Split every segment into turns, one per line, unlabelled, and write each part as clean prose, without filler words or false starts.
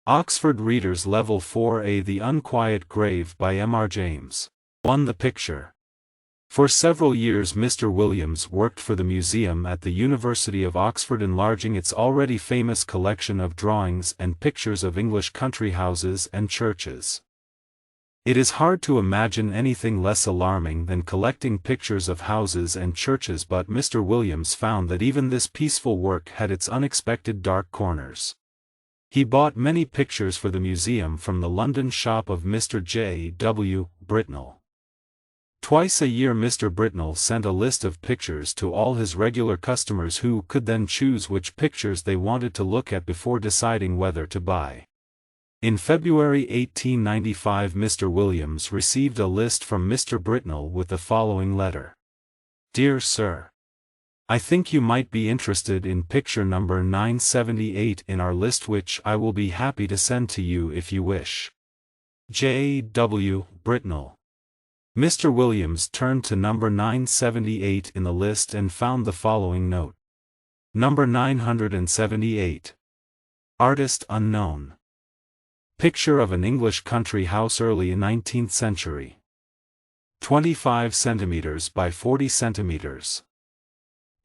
Oxford Readers Level 4A The Unquiet Grave by M.R. James. 1. The picture. For several years Mr. Williams worked for the museum at the University of Oxford, enlarging its already famous collection of drawings and pictures of English country houses and churches. It is hard to imagine anything less alarming than collecting pictures of houses and churches, but Mr. Williams found that even this peaceful work had its unexpected dark corners. He bought many pictures for the museum from the London shop of Mr. J. W. Britnell. Twice a year Mr. Britnell sent a list of pictures to all his regular customers, who could then choose which pictures they wanted to look at before deciding whether to buy. In February 1895 Mr. Williams received a list from Mr. Britnell with the following letter. Dear Sir, I think you might be interested in picture number 978 in our list, which I will be happy to send to you if you wish. J. W. Britnell. Mr. Williams turned to number 978 in the list and found the following note. Number 978. Artist unknown. Picture of an English country house early 19th century. 25 centimeters by 40 centimeters.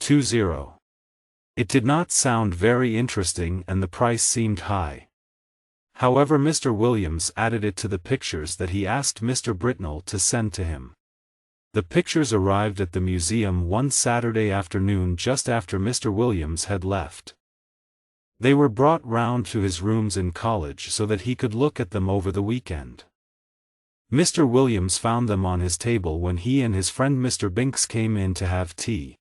20. It did not sound very interesting and the price seemed high. However, Mr. Williams added it to the pictures that he asked Mr. Britnell to send to him. The pictures arrived at the museum one Saturday afternoon just after Mr. Williams had left. They were brought round to his rooms in college so that he could look at them over the weekend. Mr. Williams found them on his table when he and his friend Mr. Binks came in to have tea.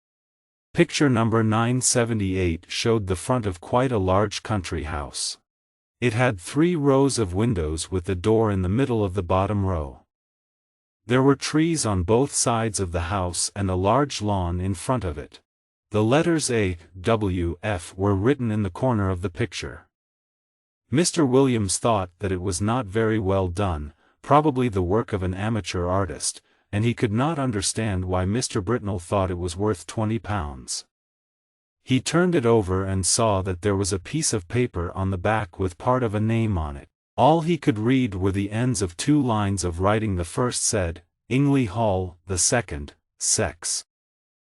Picture number 978 showed the front of quite a large country house. It had 3 rows of windows with the door in the middle of the bottom row. There were trees on both sides of the house and a large lawn in front of it. The letters A, W, F were written in the corner of the picture. Mr. Williams thought that it was not very well done, probably the work of an amateur artist, and he could not understand why Mr. Britnell thought it was worth £20. He turned it over and saw that there was a piece of paper on the back with part of a name on it. All he could read were the ends of 2 lines of writing. The first said, Ingley Hall, the second, Sex.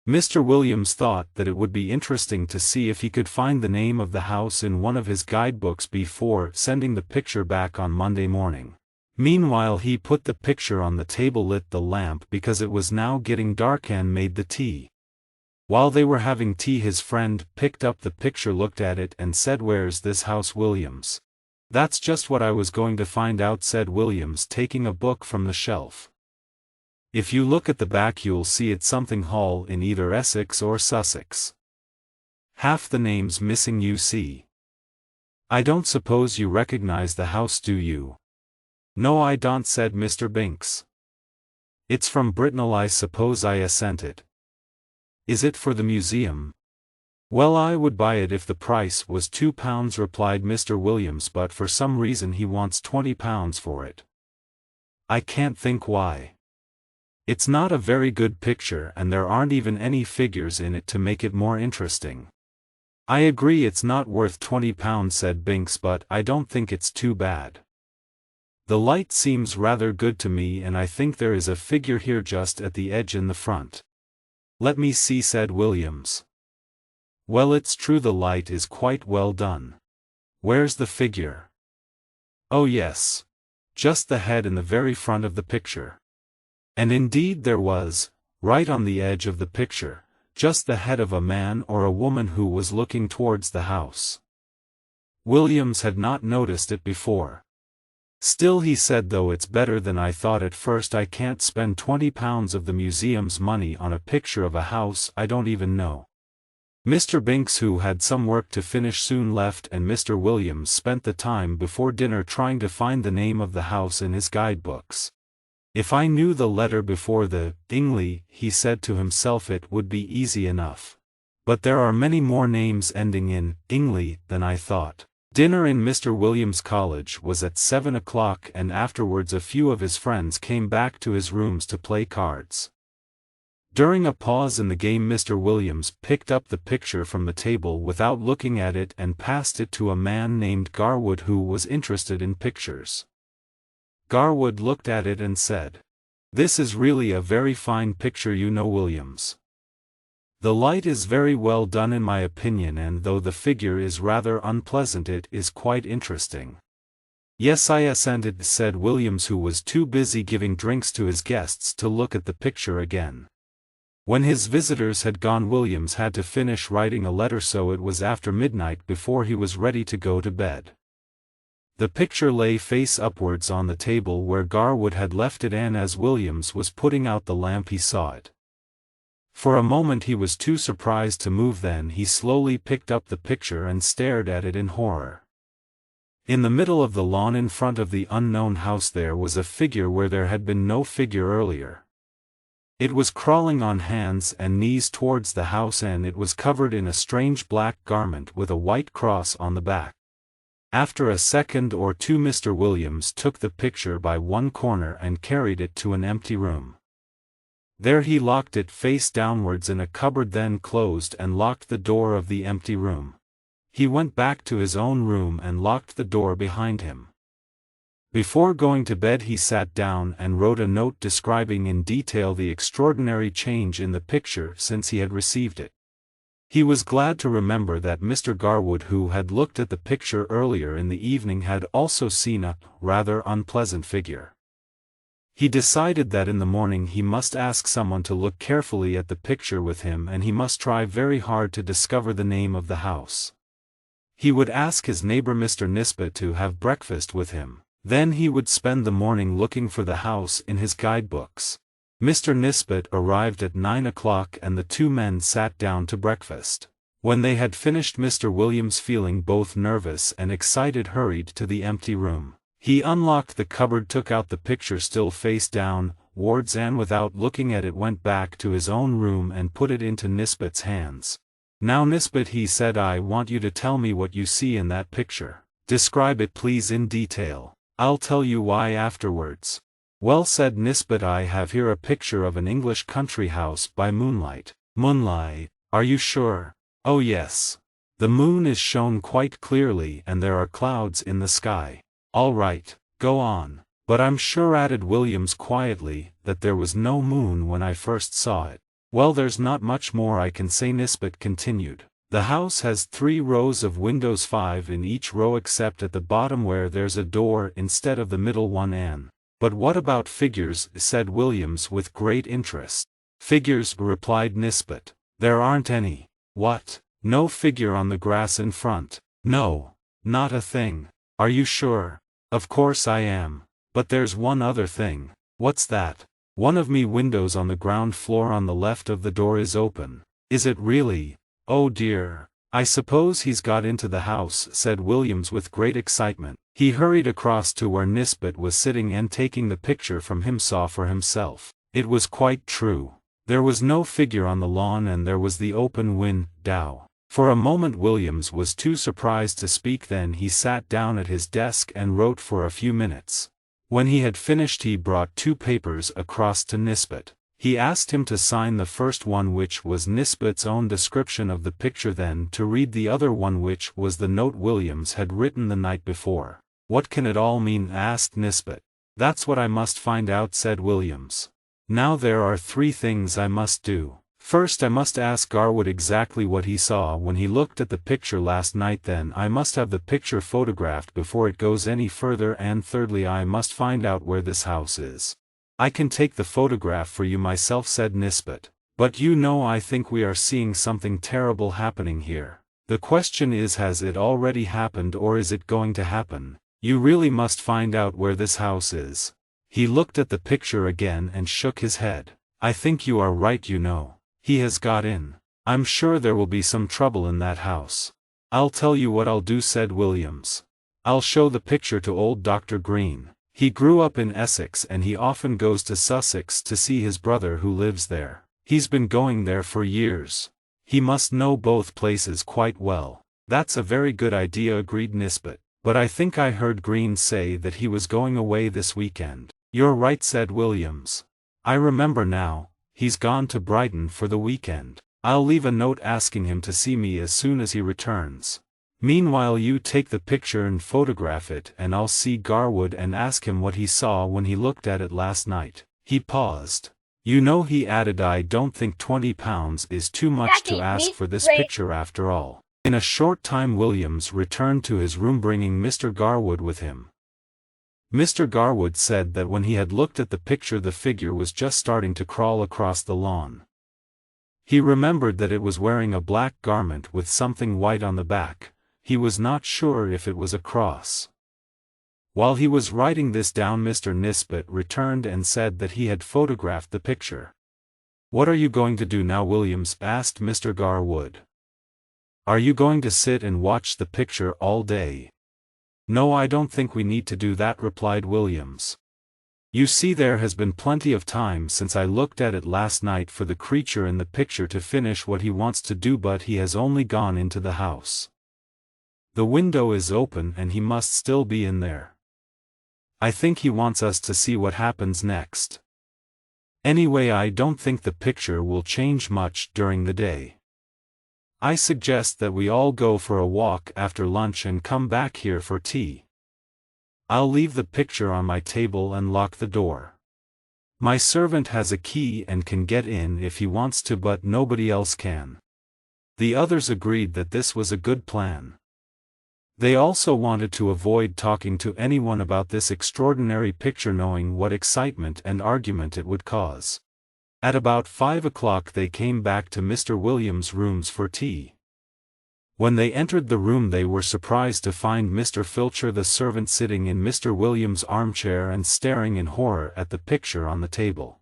Mr. Williams thought that it would be interesting to see if he could find the name of the house in one of his guidebooks before sending the picture back on Monday morning. Meanwhile he put the picture on the table, lit the lamp because it was now getting dark, and made the tea. While they were having tea his friend picked up the picture, looked at it and said, Where's this house, Williams? That's just what I was going to find out, said Williams, taking a book from the shelf. If you look at the back you'll see it's something Hall in either Essex or Sussex. Half the name's missing, you see. I don't suppose you recognize the house, do you? No, I don't, said Mr. Binks. It's from Britnell, I suppose, I assented. Is it for the museum? Well, I would buy it if the price was £2, replied Mr. Williams, but for some reason he wants £20 for it. I can't think why. It's not a very good picture and there aren't even any figures in it to make it more interesting. I agree it's not worth £20, said Binks, but I don't think it's too bad. The light seems rather good to me, and I think there is a figure here just at the edge in the front. Let me see, said Williams. Well, it's true, the light is quite well done. Where's the figure? Oh yes. Just the head in the very front of the picture. And indeed there was, right on the edge of the picture, just the head of a man or a woman who was looking towards the house. Williams had not noticed it before. Still, he said, though it's better than I thought at first. I can't spend £20 of the museum's money on a picture of a house I don't even know. Mr. Binks, who had some work to finish, soon left, and Mr. Williams spent the time before dinner trying to find the name of the house in his guidebooks. If I knew the letter before the Ingley, he said to himself, it would be easy enough. But there are many more names ending in Ingley than I thought. Dinner in Mr. Williams' college was at 7 o'clock, and afterwards a few of his friends came back to his rooms to play cards. During a pause in the game, Mr. Williams picked up the picture from the table without looking at it and passed it to a man named Garwood who was interested in pictures. Garwood looked at it and said, "This is really a very fine picture, Williams. The light is very well done in my opinion, and though the figure is rather unpleasant, it is quite interesting." "Yes, I assented," said Williams, who was too busy giving drinks to his guests to look at the picture again. When his visitors had gone, Williams had to finish writing a letter, so it was after midnight before he was ready to go to bed. The picture lay face upwards on the table where Garwood had left it, and as Williams was putting out the lamp he saw it. For a moment he was too surprised to move, then he slowly picked up the picture and stared at it in horror. In the middle of the lawn in front of the unknown house there was a figure where there had been no figure earlier. It was crawling on hands and knees towards the house, and it was covered in a strange black garment with a white cross on the back. After a second or two, Mr. Williams took the picture by one corner and carried it to an empty room. There he locked it face downwards in a cupboard, then closed and locked the door of the empty room. He went back to his own room and locked the door behind him. Before going to bed he sat down and wrote a note describing in detail the extraordinary change in the picture since he had received it. He was glad to remember that Mr. Garwood, who had looked at the picture earlier in the evening, had also seen a rather unpleasant figure. He decided that in the morning he must ask someone to look carefully at the picture with him, and he must try very hard to discover the name of the house. He would ask his neighbor Mr. Nisbet to have breakfast with him. Then he would spend the morning looking for the house in his guidebooks. Mr. Nisbet arrived at 9 o'clock and the two men sat down to breakfast. When they had finished, Mr. Williams, feeling both nervous and excited, hurried to the empty room. He unlocked the cupboard, took out the picture still face downwards, and without looking at it went back to his own room and put it into Nisbet's hands. "Now, Nisbet," he said, "I want you to tell me what you see in that picture. Describe it, please, in detail. I'll tell you why afterwards." "Well," said Nisbet, "I have here a picture of an English country house by moonlight." "Moonlight? Are you sure?" "Oh yes. The moon is shown quite clearly and there are clouds in the sky." "All right, go on." "But I'm sure," added Williams quietly, "that there was no moon when I first saw it." "Well, there's not much more I can say," Nisbet continued. "The house has 3 rows of windows, 5 in each row except at the bottom where there's a door instead of the middle one, and—" "But what about figures?" said Williams with great interest. "Figures?" replied Nisbet. "There aren't any." "What? No figure on the grass in front?" "No. Not a thing." "Are you sure?" "Of course I am. But there's one other thing." "What's that?" "One of me windows on the ground floor on the left of the door is open." "Is it really? Oh dear. I suppose he's got into the house," said Williams with great excitement. He hurried across to where Nisbet was sitting and, taking the picture from him, saw for himself. It was quite true. There was no figure on the lawn and there was the open window. For a moment Williams was too surprised to speak, then he sat down at his desk and wrote for a few minutes. When he had finished he brought 2 papers across to Nisbet. He asked him to sign the first one, which was Nisbet's own description of the picture, then to read the other one, which was the note Williams had written the night before. "What can it all mean?" asked Nisbet. "That's what I must find out," said Williams. "Now there are 3 things I must do. First, I must ask Garwood exactly what he saw when he looked at the picture last night, then I must have the picture photographed before it goes any further, and thirdly, I must find out where this house is." "I can take the photograph for you myself," said Nisbet. "But I think we are seeing something terrible happening here. The question is, has it already happened or is it going to happen? You really must find out where this house is." He looked at the picture again and shook his head. "I think you are right, He has got in. I'm sure there will be some trouble in that house." "I'll tell you what I'll do," said Williams. "I'll show the picture to old Dr. Green. He grew up in Essex and he often goes to Sussex to see his brother who lives there. He's been going there for years. He must know both places quite well." "That's a very good idea," agreed Nisbet. "But I think I heard Green say that he was going away this weekend." "You're right," said Williams. "I remember now. he's gone to Brighton for the weekend. I'll leave a note asking him to see me as soon as he returns. Meanwhile you take the picture and photograph it and I'll see Garwood and ask him what he saw when he looked at it last night." He paused. "You know," he added, "I don't think £20 is too much to ask for this picture after all." In a short time Williams returned to his room bringing Mr. Garwood with him. Mr. Garwood said that when he had looked at the picture the figure was just starting to crawl across the lawn. He remembered that it was wearing a black garment with something white on the back. He was not sure if it was a cross. While he was writing this down Mr. Nisbet returned and said that he had photographed the picture. "What are you going to do now?" Williams asked Mr. Garwood. "Are you going to sit and watch the picture all day?" "No, I don't think we need to do that," replied Williams. "You see, there has been plenty of time since I looked at it last night for the creature in the picture to finish what he wants to do, but he has only gone into the house. The window is open and he must still be in there. I think he wants us to see what happens next. Anyway, I don't think the picture will change much during the day. I suggest that we all go for a walk after lunch and come back here for tea. I'll leave the picture on my table and lock the door. My servant has a key and can get in if he wants to, but nobody else can." The others agreed that this was a good plan. They also wanted to avoid talking to anyone about this extraordinary picture, knowing what excitement and argument it would cause. At about 5 o'clock they came back to Mr. Williams' rooms for tea. When they entered the room they were surprised to find Mr. Filcher the servant sitting in Mr. Williams' armchair and staring in horror at the picture on the table.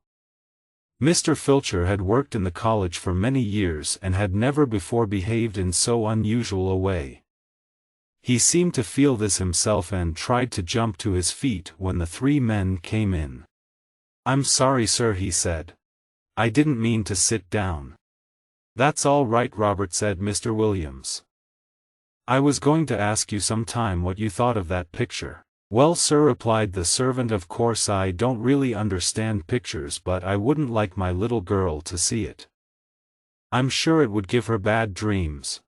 Mr. Filcher had worked in the college for many years and had never before behaved in so unusual a way. He seemed to feel this himself and tried to jump to his feet when the three men came in. "I'm sorry, sir," he said. "I didn't mean to sit down." "That's all right, Robert," said Mr. Williams. "I was going to ask you some time what you thought of that picture." "Well, sir," replied the servant, "of course I don't really understand pictures, but I wouldn't like my little girl to see it. I'm sure it would give her bad dreams.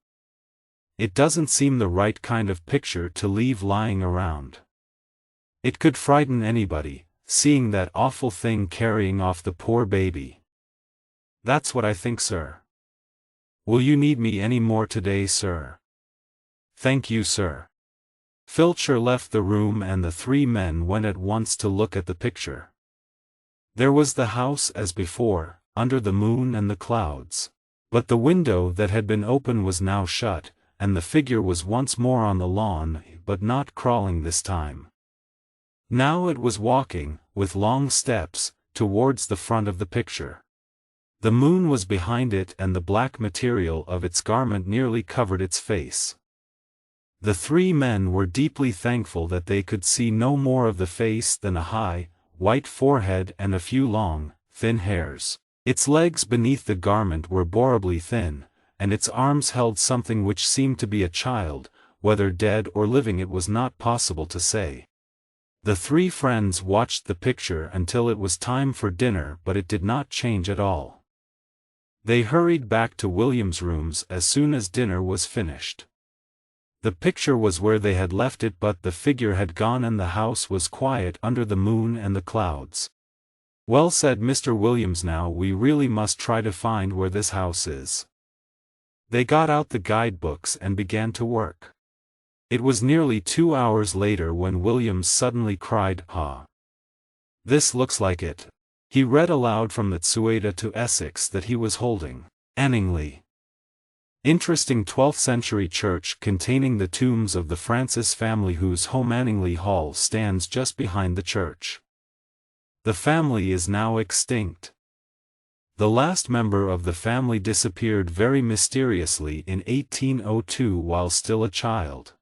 It doesn't seem the right kind of picture to leave lying around. It could frighten anybody, seeing that awful thing carrying off the poor baby. That's what I think, sir. Will you need me any more today, sir?" "Thank you, sir." Filcher left the room and the three men went at once to look at the picture. There was the house as before, under the moon and the clouds. But the window that had been open was now shut, and the figure was once more on the lawn, but not crawling this time. Now it was walking, with long steps, towards the front of the picture. The moon was behind it and the black material of its garment nearly covered its face. The three men were deeply thankful that they could see no more of the face than a high, white forehead and a few long, thin hairs. Its legs beneath the garment were horribly thin, and its arms held something which seemed to be a child, whether dead or living it was not possible to say. The three friends watched the picture until it was time for dinner, but it did not change at all. They hurried back to William's rooms as soon as dinner was finished. The picture was where they had left it, but the figure had gone and the house was quiet under the moon and the clouds. "Well," said Mr. Williams, "now we really must try to find where this house is." They got out the guidebooks and began to work. It was nearly 2 hours later when Williams suddenly cried, "Ha! This looks like it." He read aloud from the Tsueda to Essex that he was holding. Anningley. Interesting 12th-century church containing the tombs of the Francis family whose home Anningley Hall stands just behind the church. The family is now extinct. The last member of the family disappeared very mysteriously in 1802 while still a child.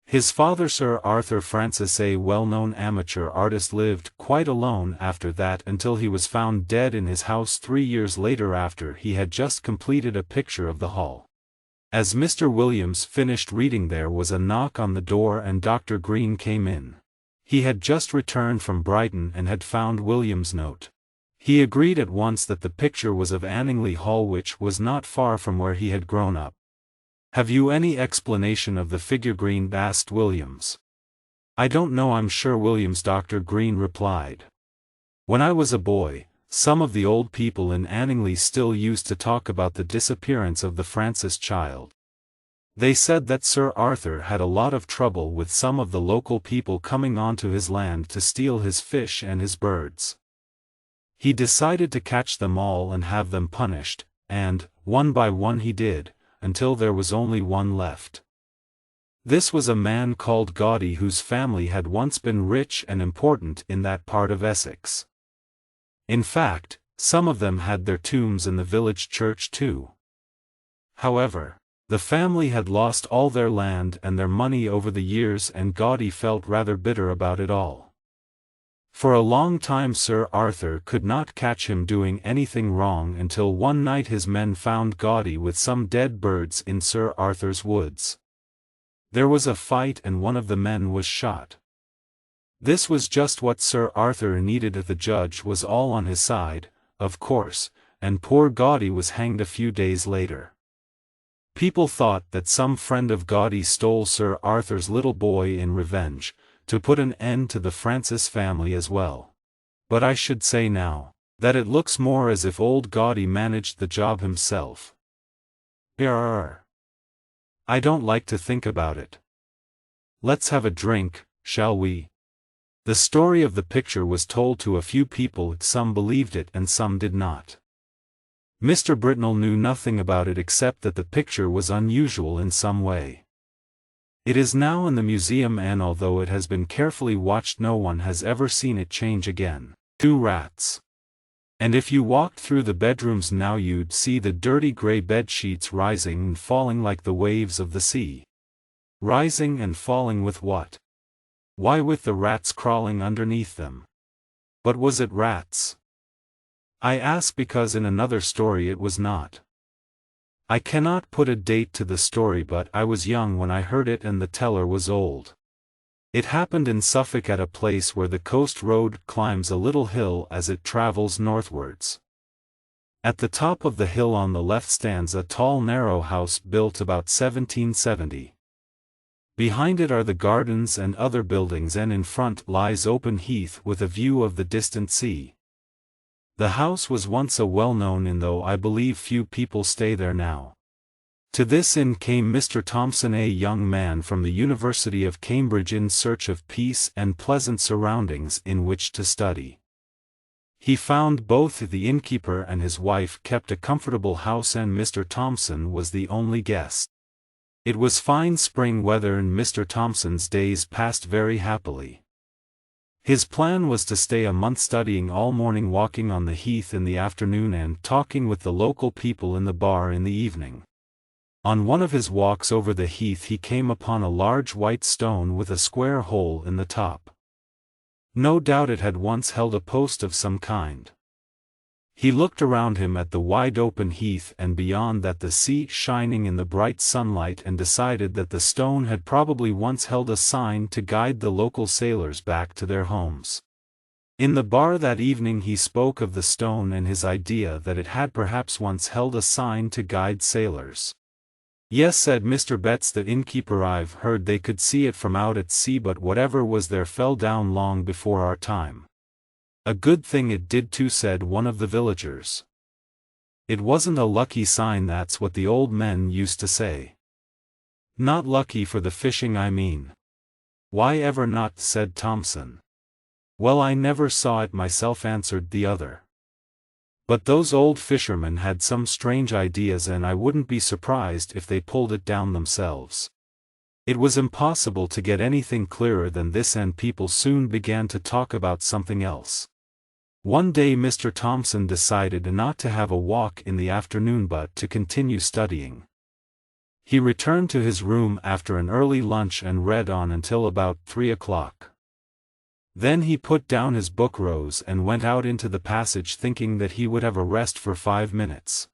His father, Sir Arthur Francis, a well-known amateur artist, lived quite alone after that until he was found dead in his house 3 years later after he had just completed a picture of the hall. As Mr. Williams finished reading there was a knock on the door and Dr. Green came in. He had just returned from Brighton and had found William's note. He agreed at once that the picture was of Anningley Hall, which was not far from where he had grown up. "Have you any explanation of the figure, Green?" asked Williams. "I don't know, I'm sure, Williams," Dr. Green replied. "When I was a boy, some of the old people in Anningley still used to talk about the disappearance of the Francis child. They said that Sir Arthur had a lot of trouble with some of the local people coming onto his land to steal his fish and his birds. He decided to catch them all and have them punished, and, one by one he did, until there was only one left. This was a man called Gaudy, whose family had once been rich and important in that part of Essex. In fact, some of them had their tombs in the village church too. However, the family had lost all their land and their money over the years, and Gaudy felt rather bitter about it all. For a long time Sir Arthur could not catch him doing anything wrong, until one night his men found Gaudy with some dead birds in Sir Arthur's woods. There was a fight and one of the men was shot. This was just what Sir Arthur needed. The judge was all on his side, of course, and poor Gaudy was hanged a few days later. People thought that some friend of Gaudy stole Sir Arthur's little boy in revenge, to put an end to the Francis family as well. But I should say now, that it looks more as if old Gaudy managed the job himself. I don't like to think about it. Let's have a drink, shall we? The story of the picture was told to a few people. Some believed it and some did not. Mr. Britnell knew nothing about it except that the picture was unusual in some way. It is now in the museum, and although it has been carefully watched, no one has ever seen it change again. 2 rats. And if you walked through the bedrooms now, you'd see the dirty grey bed sheets rising and falling like the waves of the sea. Rising and falling with what? Why, with the rats crawling underneath them. But was it rats? I ask because in another story it was not. I cannot put a date to the story, but I was young when I heard it and the teller was old. It happened in Suffolk, at a place where the coast road climbs a little hill as it travels northwards. At the top of the hill on the left stands a tall narrow house built about 1770. Behind it are the gardens and other buildings, and in front lies open heath with a view of the distant sea. The house was once a well-known inn, though I believe few people stay there now. To this inn came Mr. Thompson, a young man from the University of Cambridge in search of peace and pleasant surroundings in which to study. He found both the innkeeper and his wife kept a comfortable house, and Mr. Thompson was the only guest. It was fine spring weather, and Mr. Thompson's days passed very happily. His plan was to stay a month, studying all morning, walking on the heath in the afternoon, and talking with the local people in the bar in the evening. On one of his walks over the heath he came upon a large white stone with a square hole in the top. No doubt it had once held a post of some kind. He looked around him at the wide open heath and beyond that the sea shining in the bright sunlight, and decided that the stone had probably once held a sign to guide the local sailors back to their homes. In the bar that evening he spoke of the stone and his idea that it had perhaps once held a sign to guide sailors. "Yes," said Mr. Betts, the innkeeper, "I've heard they could see it from out at sea, but whatever was there fell down long before our time." "A good thing it did too," said one of the villagers. "It wasn't a lucky sign, that's what the old men used to say." "Not lucky for the fishing, I mean." "Why ever not?" said Thompson. "Well, I never saw it myself," answered the other. "But those old fishermen had some strange ideas, and I wouldn't be surprised if they pulled it down themselves." It was impossible to get anything clearer than this, and people soon began to talk about something else. One day Mr. Thompson decided not to have a walk in the afternoon but to continue studying. He returned to his room after an early lunch and read on until about 3 o'clock. Then he put down his book, rose, and went out into the passage, thinking that he would have a rest for 5 minutes.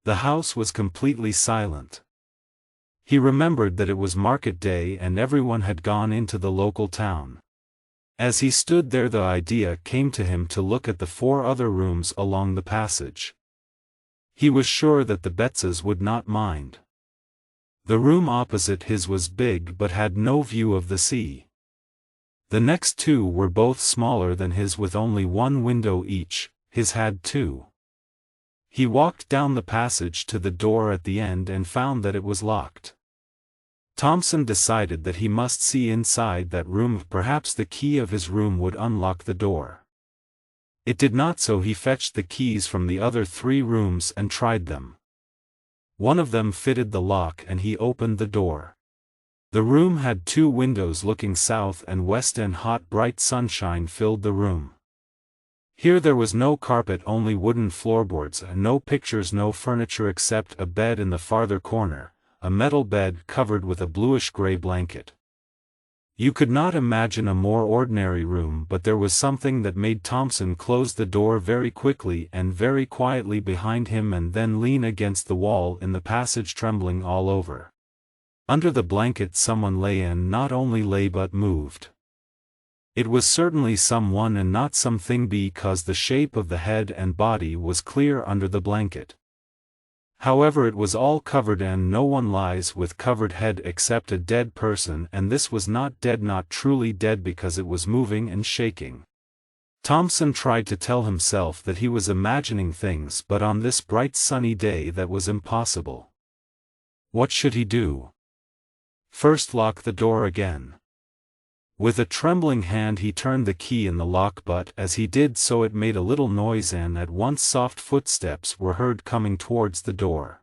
The house was completely silent. He remembered that it was market day and everyone had gone into the local town. As he stood there, the idea came to him to look at the 4 other rooms along the passage. He was sure that the Bettses would not mind. The room opposite his was big but had no view of the sea. The next 2 were both smaller than his with only 1 window each, his had 2. He walked down the passage to the door at the end and found that it was locked. Thompson decided that he must see inside that room. Perhaps the key of his room would unlock the door. It did not, so he fetched the keys from the other 3 rooms and tried them. One of them fitted the lock and he opened the door. The room had 2 windows looking south and west, and hot bright sunshine filled the room. Here there was no carpet, only wooden floorboards, and no pictures, no furniture except a bed in the farther corner, a metal bed covered with a bluish-gray blanket. You could not imagine a more ordinary room, but there was something that made Thompson close the door very quickly and very quietly behind him and then lean against the wall in the passage, trembling all over. Under the blanket someone lay, and not only lay but moved. It was certainly someone and not something, because the shape of the head and body was clear under the blanket. However, it was all covered, and no one lies with covered head except a dead person, and this was not dead, not truly dead, because it was moving and shaking. Thompson tried to tell himself that he was imagining things, but on this bright sunny day that was impossible. What should he do? First, lock the door again. With a trembling hand he turned the key in the lock, but as he did so it made a little noise, and at once soft footsteps were heard coming towards the door.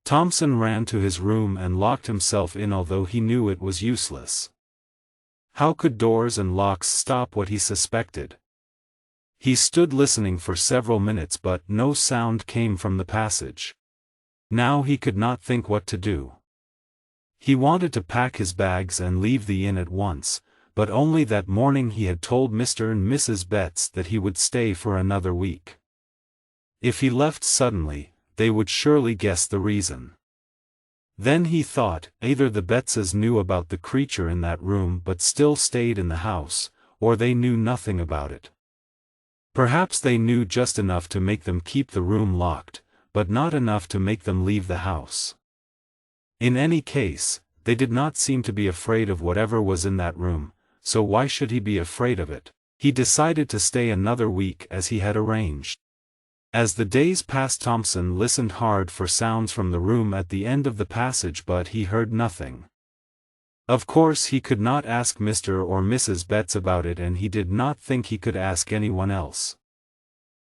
Thompson ran to his room and locked himself in, although he knew it was useless. How could doors and locks stop what he suspected? He stood listening for several minutes, but no sound came from the passage. Now he could not think what to do. He wanted to pack his bags and leave the inn at once, but only that morning he had told Mr. and Mrs. Betts that he would stay for another week. If he left suddenly, they would surely guess the reason. Then he thought, either the Bettses knew about the creature in that room but still stayed in the house, or they knew nothing about it. Perhaps they knew just enough to make them keep the room locked, but not enough to make them leave the house. In any case, they did not seem to be afraid of whatever was in that room, so why should he be afraid of it? He decided to stay another week as he had arranged. As the days passed, Thompson listened hard for sounds from the room at the end of the passage, but he heard nothing. Of course he could not ask Mr. or Mrs. Betts about it, and he did not think he could ask anyone else.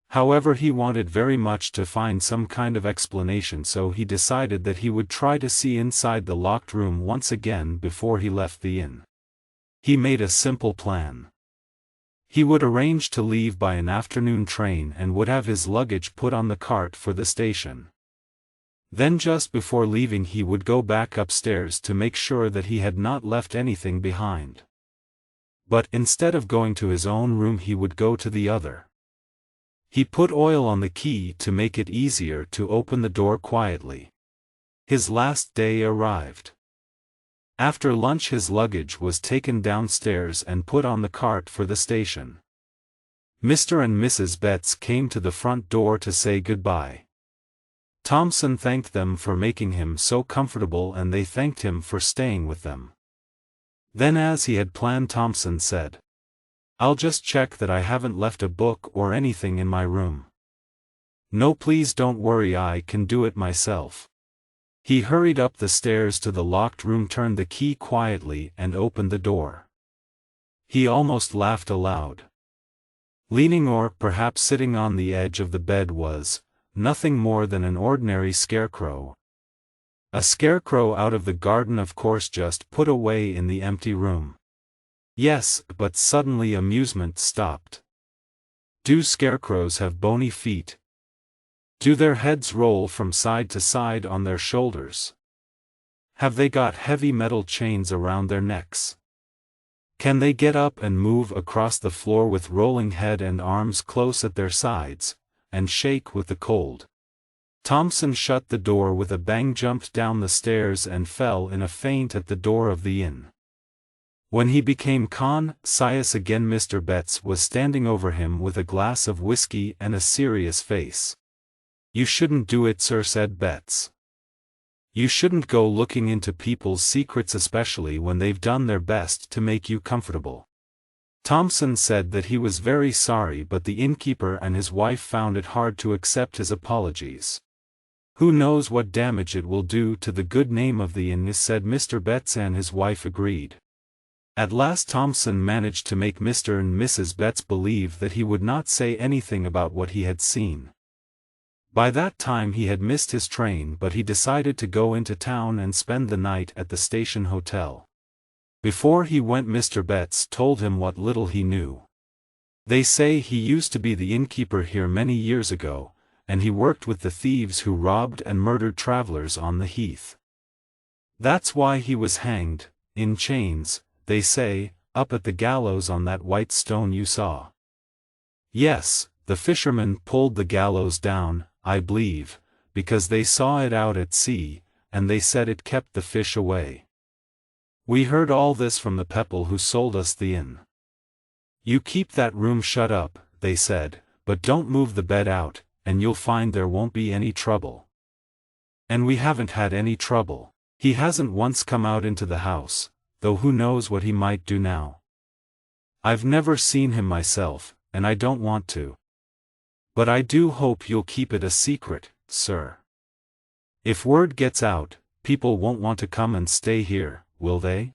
However, he wanted very much to find some kind of explanation, so he decided that he would try to see inside the locked room once again before he left the inn. He made a simple plan. He would arrange to leave by an afternoon train and would have his luggage put on the cart for the station. Then just before leaving he would go back upstairs to make sure that he had not left anything behind. But instead of going to his own room he would go to the other. He put oil on the key to make it easier to open the door quietly. His last day arrived. After lunch his luggage was taken downstairs and put on the cart for the station. Mr. and Mrs. Betts came to the front door to say goodbye. Thompson thanked them for making him so comfortable, and they thanked him for staying with them. Then, as he had planned, Thompson said, "I'll just check that I haven't left a book or anything in my room." "No, please don't worry, I can do it myself." He hurried up the stairs to the locked room, turned the key quietly, and opened the door. He almost laughed aloud. Leaning, or perhaps sitting on the edge of the bed was nothing more than an ordinary scarecrow. A scarecrow out of the garden, of course, just put away in the empty room. Yes, but suddenly amusement stopped. Do scarecrows have bony feet? Do their heads roll from side to side on their shoulders? Have they got heavy metal chains around their necks? Can they get up and move across the floor with rolling head and arms close at their sides, and shake with the cold? Thompson shut the door with a bang, jumped down the stairs and fell in a faint at the door of the inn. When he became conscious again, Mr. Betts was standing over him with a glass of whiskey and a serious face. "You shouldn't do it, sir," said Betts. "You shouldn't go looking into people's secrets, especially when they've done their best to make you comfortable." Thompson said that he was very sorry, but the innkeeper and his wife found it hard to accept his apologies. "Who knows what damage it will do to the good name of the inn," said Mr. Betts, and his wife agreed. At last Thompson managed to make Mr. and Mrs. Betts believe that he would not say anything about what he had seen. By that time he had missed his train, but he decided to go into town and spend the night at the station hotel. Before he went, Mr. Betts told him what little he knew. "They say he used to be the innkeeper here many years ago, and he worked with the thieves who robbed and murdered travelers on the heath. That's why he was hanged, in chains, they say, up at the gallows on that white stone you saw." "Yes, the fishermen pulled the gallows down, I believe, because they saw it out at sea, and they said it kept the fish away. We heard all this from the people who sold us the inn. You keep that room shut up, they said, but don't move the bed out, and you'll find there won't be any trouble." And we haven't had any trouble. He hasn't once come out into the house, though who knows what he might do now. I've never seen him myself, and I don't want to. But I do hope you'll keep it a secret, sir. If word gets out, people won't want to come and stay here, will they?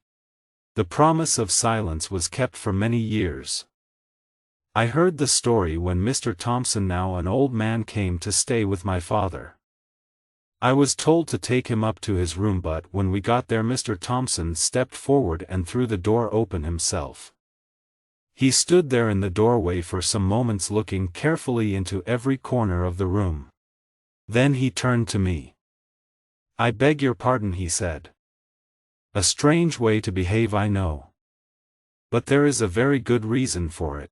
The promise of silence was kept for many years. I heard the story when Mr. Thompson, now an old man, came to stay with my father. I was told to take him up to his room, but when we got there Mr. Thompson stepped forward and threw the door open himself. He stood there in the doorway for some moments looking carefully into every corner of the room. Then he turned to me. "I beg your pardon," he said. "A strange way to behave, I know. But there is a very good reason for it."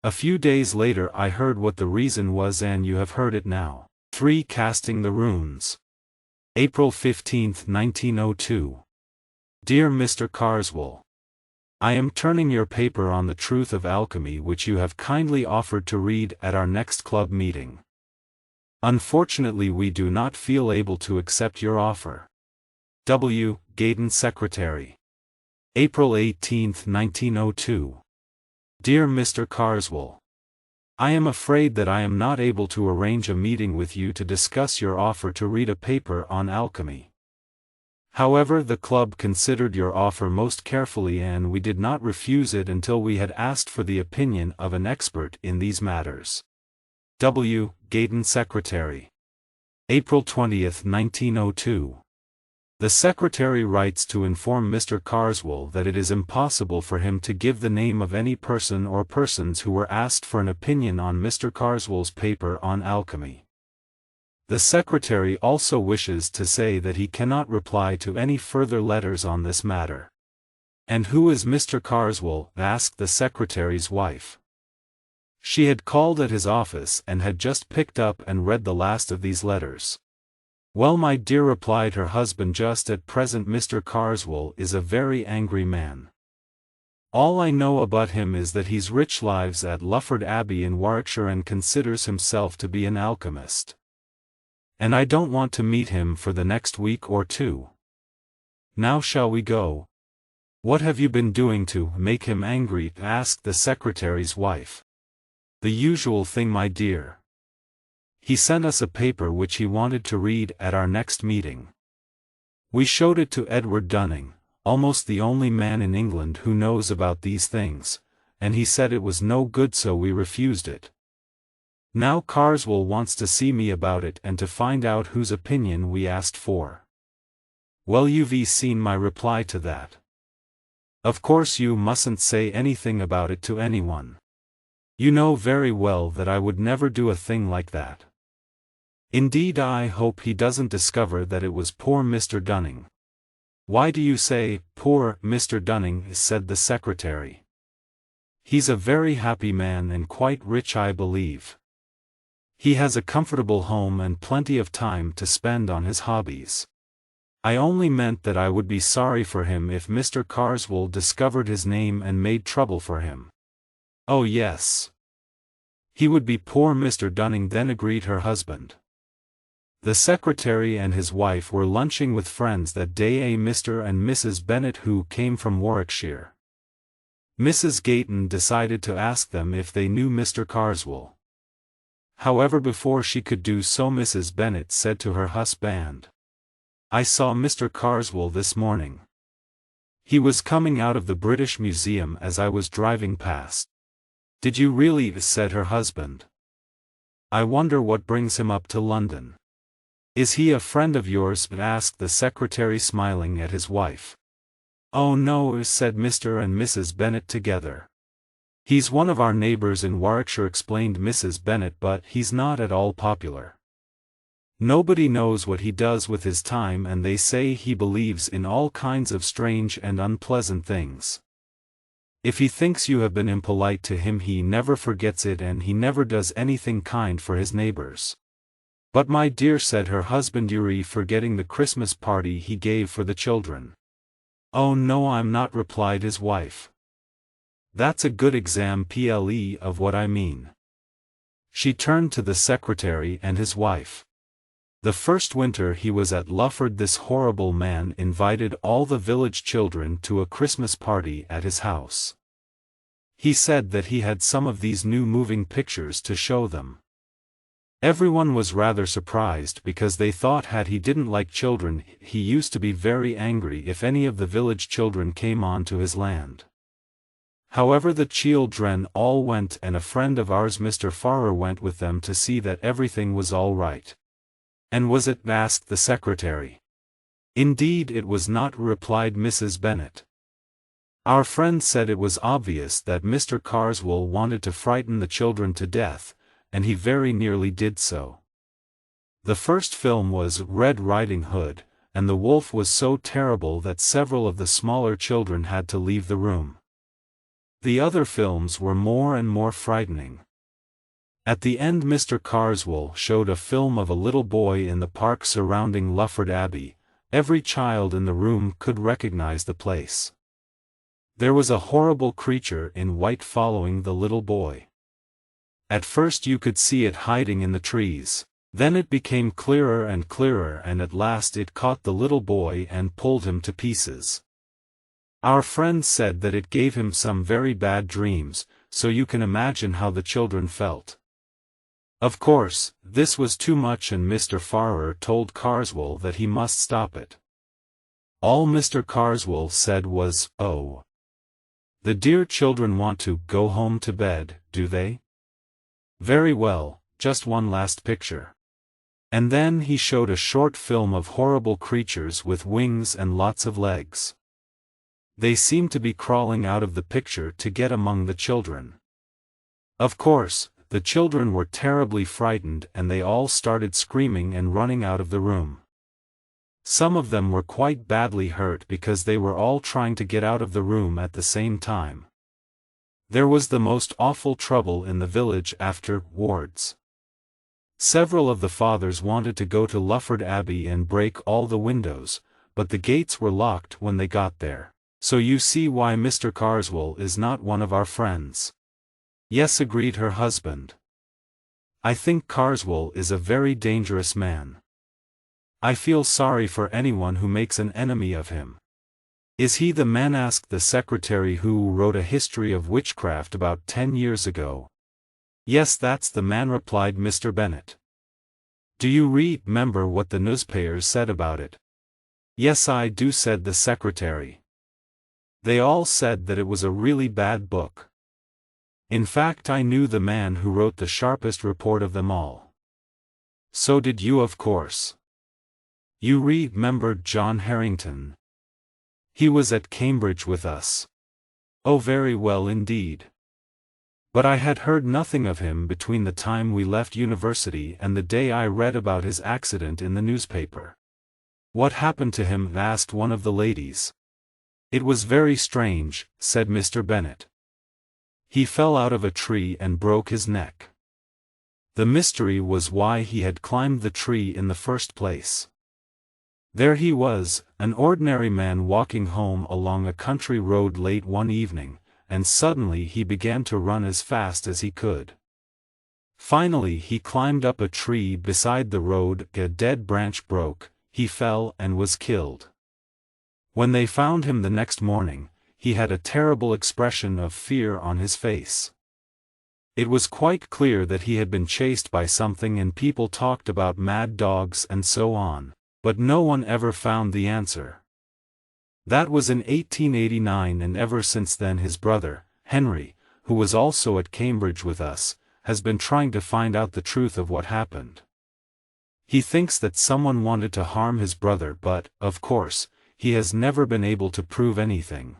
A few days later I heard what the reason was, and you have heard it now. 3. Casting the Runes. April 15, 1902. Dear Mr. Carswell, I am turning your paper on the truth of alchemy, which you have kindly offered to read at our next club meeting. Unfortunately we do not feel able to accept your offer. W. Gaydon, Secretary. April 18, 1902. Dear Mr. Carswell, I am afraid that I am not able to arrange a meeting with you to discuss your offer to read a paper on alchemy. However, the club considered your offer most carefully, and we did not refuse it until we had asked for the opinion of an expert in these matters. W. Gaydon, Secretary. April 20, 1902. The Secretary writes to inform Mr. Carswell that it is impossible for him to give the name of any person or persons who were asked for an opinion on Mr. Carswell's paper on alchemy. The Secretary also wishes to say that he cannot reply to any further letters on this matter. "And who is Mr. Carswell?" asked the Secretary's wife. She had called at his office and had just picked up and read the last of these letters. "Well, my dear," replied her husband, "just at present Mr. Carswell is a very angry man. All I know about him is that he's rich, lives at Lufford Abbey in Warwickshire, and considers himself to be an alchemist. And I don't want to meet him for the next week or two. Now shall we go?" "What have you been doing to make him angry?" asked the Secretary's wife. "The usual thing, my dear. He sent us a paper which he wanted to read at our next meeting. We showed it to Edward Dunning, almost the only man in England who knows about these things, and he said it was no good, so we refused it. Now Carswell wants to see me about it and to find out whose opinion we asked for. Well, you've seen my reply to that. Of course you mustn't say anything about it to anyone. You know very well that I would never do a thing like that. Indeed, I hope he doesn't discover that it was poor Mr. Dunning." "Why do you say, poor Mr. Dunning?" said the Secretary. "He's a very happy man and quite rich, I believe. He has a comfortable home and plenty of time to spend on his hobbies. I only meant that I would be sorry for him if Mr. Carswell discovered his name and made trouble for him. Oh yes. He would be poor Mr. Dunning then, agreed her husband. The secretary and his wife were lunching with friends that day, Mr. and Mrs. Bennet, who came from Warwickshire. Mrs. Gayton decided to ask them if they knew Mr. Carswell. However, before she could do so, Mrs. Bennet said to her husband, "I saw Mr. Carswell this morning. He was coming out of the British Museum as I was driving past." "Did you really?" said her husband. "I wonder what brings him up to London." "Is he a friend of yours?" asked the secretary, smiling at his wife. "Oh no," said Mr. and Mrs. Bennet together. "He's one of our neighbors in Warwickshire," explained Mrs. Bennet, "but he's not at all popular. Nobody knows what he does with his time, and they say he believes in all kinds of strange and unpleasant things. If he thinks you have been impolite to him, he never forgets it, and he never does anything kind for his neighbors." "But my dear," said her husband, "you're forgetting the Christmas party he gave for the children." "Oh no, I'm not," replied his wife. "That's a good example of what I mean." She turned to the secretary and his wife. "The first winter he was at Lufford, this horrible man invited all the village children to a Christmas party at his house. He said that he had some of these new moving pictures to show them. Everyone was rather surprised, because they thought that he didn't like children. He used to be very angry if any of the village children came on to his land. However, the children all went, and a friend of ours, Mr. Farrer, went with them to see that everything was all right." "And was it?" asked the secretary. "Indeed it was not," replied Mrs. Bennet. "Our friend said it was obvious that Mr. Carswell wanted to frighten the children to death, and he very nearly did so. The first film was Red Riding Hood, and the wolf was so terrible that several of the smaller children had to leave the room. The other films were more and more frightening. At the end, Mr. Carswell showed a film of a little boy in the park surrounding Lufford Abbey. Every child in the room could recognize the place. There was a horrible creature in white following the little boy. At first you could see it hiding in the trees, then it became clearer and clearer, and at last it caught the little boy and pulled him to pieces. Our friend said that it gave him some very bad dreams, so you can imagine how the children felt. Of course, this was too much, and Mr. Farrer told Carswell that he must stop it. All Mr. Carswell said was, 'Oh, the dear children want to go home to bed, do they? Very well, just one last picture.' And then he showed a short film of horrible creatures with wings and lots of legs. They seemed to be crawling out of the picture to get among the children. Of course, the children were terribly frightened, and they all started screaming and running out of the room. Some of them were quite badly hurt because they were all trying to get out of the room at the same time. There was the most awful trouble in the village afterwards. Several of the fathers wanted to go to Lufford Abbey and break all the windows, but the gates were locked when they got there. So you see why Mr. Carswell is not one of our friends." "Yes," agreed her husband. "I think Carswell is a very dangerous man. I feel sorry for anyone who makes an enemy of him." "Is he the man?" asked the secretary, "who wrote a history of witchcraft about 10 years ago?" "Yes, that's the man," replied Mr. Bennet. "Do you remember what the newspapers said about it?" "Yes, I do," said the secretary. "They all said that it was a really bad book. In fact, I knew the man who wrote the sharpest report of them all." "So did you, of course. You remembered John Harrington. He was at Cambridge with us." "Oh, very well indeed. But I had heard nothing of him between the time we left university and the day I read about his accident in the newspaper." "What happened to him?" asked one of the ladies. "It was very strange," said Mr. Bennet. "He fell out of a tree and broke his neck. The mystery was why he had climbed the tree in the first place. There he was, an ordinary man walking home along a country road late one evening, and suddenly he began to run as fast as he could. Finally he climbed up a tree beside the road, a dead branch broke, he fell and was killed. When they found him the next morning, he had a terrible expression of fear on his face. It was quite clear that he had been chased by something, and people talked about mad dogs and so on, but no one ever found the answer. That was in 1889, and ever since then his brother, Henry, who was also at Cambridge with us, has been trying to find out the truth of what happened. He thinks that someone wanted to harm his brother, but, of course, he has never been able to prove anything.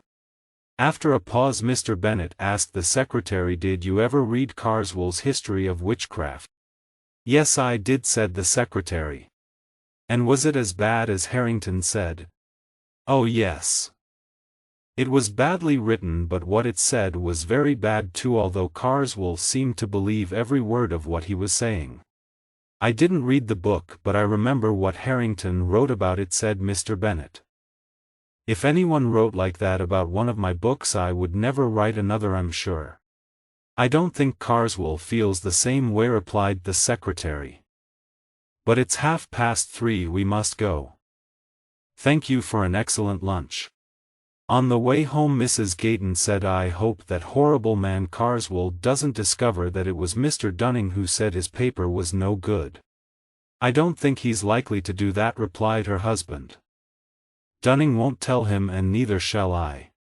After a pause, Mr. Bennet asked the secretary, "Did you ever read Carswell's History of Witchcraft?" "Yes, I did," said the secretary. "And was it as bad as Harrington said?" "Oh yes. It was badly written, but what it said was very bad too, although Carswell seemed to believe every word of what he was saying." "I didn't read the book, but I remember what Harrington wrote about it," said Mr. Bennet. "If anyone wrote like that about one of my books, I would never write another, I'm sure." "I don't think Carswell feels the same way," replied the secretary. "But it's 3:30, we must go. Thank you for an excellent lunch." On the way home Mrs. Gayton said, "I hope that horrible man Carswell doesn't discover that it was Mr. Dunning who said his paper was no good." "I don't think he's likely to do that," replied her husband. "Dunning won't tell him, and neither shall I.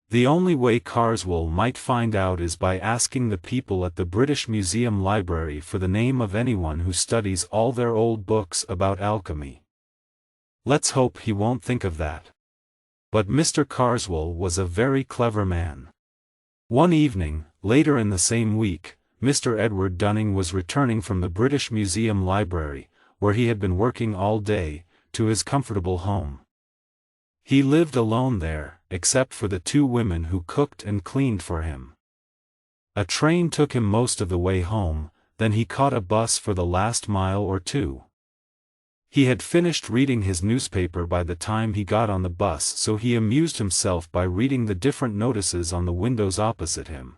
The only way Carswell might find out is by asking the people at the British Museum Library for the name of anyone who studies all their old books about alchemy. Let's hope he won't think of that." But Mr. Carswell was a very clever man. One evening, later in the same week, Mr. Edward Dunning was returning from the British Museum Library, where he had been working all day, to his comfortable home. He lived alone there, except for the two women who cooked and cleaned for him. A train took him most of the way home, then he caught a bus for the last mile or two. He had finished reading his newspaper by the time he got on the bus, so he amused himself by reading the different notices on the windows opposite him.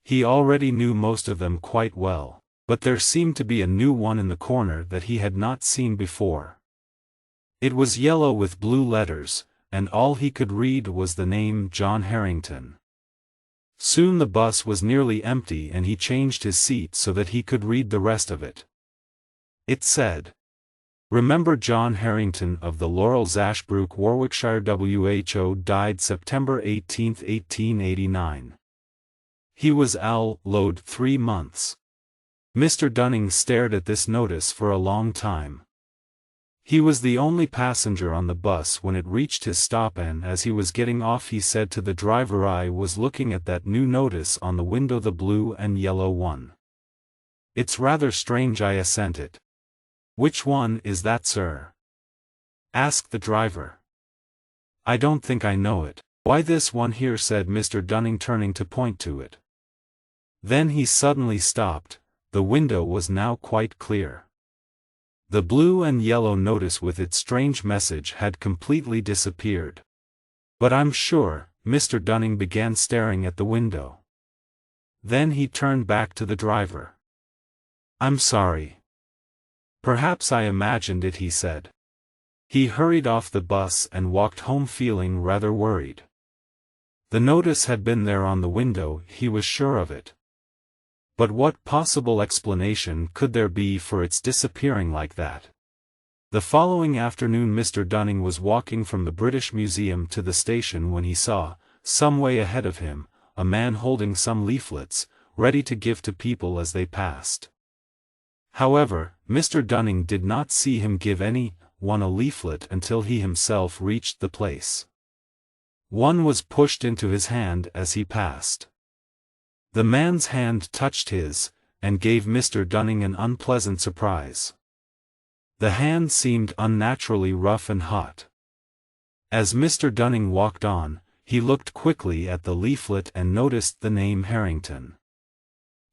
He already knew most of them quite well, but there seemed to be a new one in the corner that he had not seen before. It was yellow with blue letters, and all he could read was the name John Harrington. Soon the bus was nearly empty, and he changed his seat so that he could read the rest of it. It said, "Remember John Harrington of the Laurels, Ashbrook, Warwickshire, WHO, died September 18, 1889. He was al-lowed 3 months." Mr. Dunning stared at this notice for a long time. He was the only passenger on the bus when it reached his stop, and as he was getting off he said to the driver, "I was looking at that new notice on the window, the blue and yellow one." "It's rather strange," I assented. "Which one is that, sir?" asked the driver. "I don't think I know it." "Why, this one here," said Mr. Dunning, turning to point to it. Then he suddenly stopped. The window was now quite clear. The blue and yellow notice with its strange message had completely disappeared. "But I'm sure," Mr. Dunning began, staring at the window. Then he turned back to the driver. "I'm sorry. Perhaps I imagined it," he said. He hurried off the bus and walked home feeling rather worried. The notice had been there on the window, he was sure of it. But what possible explanation could there be for its disappearing like that? The following afternoon Mr. Dunning was walking from the British Museum to the station when he saw, some way ahead of him, a man holding some leaflets, ready to give to people as they passed. However, Mr. Dunning did not see him give any one a leaflet until he himself reached the place. One was pushed into his hand as he passed. The man's hand touched his, and gave Mr. Dunning an unpleasant surprise. The hand seemed unnaturally rough and hot. As Mr. Dunning walked on, he looked quickly at the leaflet and noticed the name Harrington.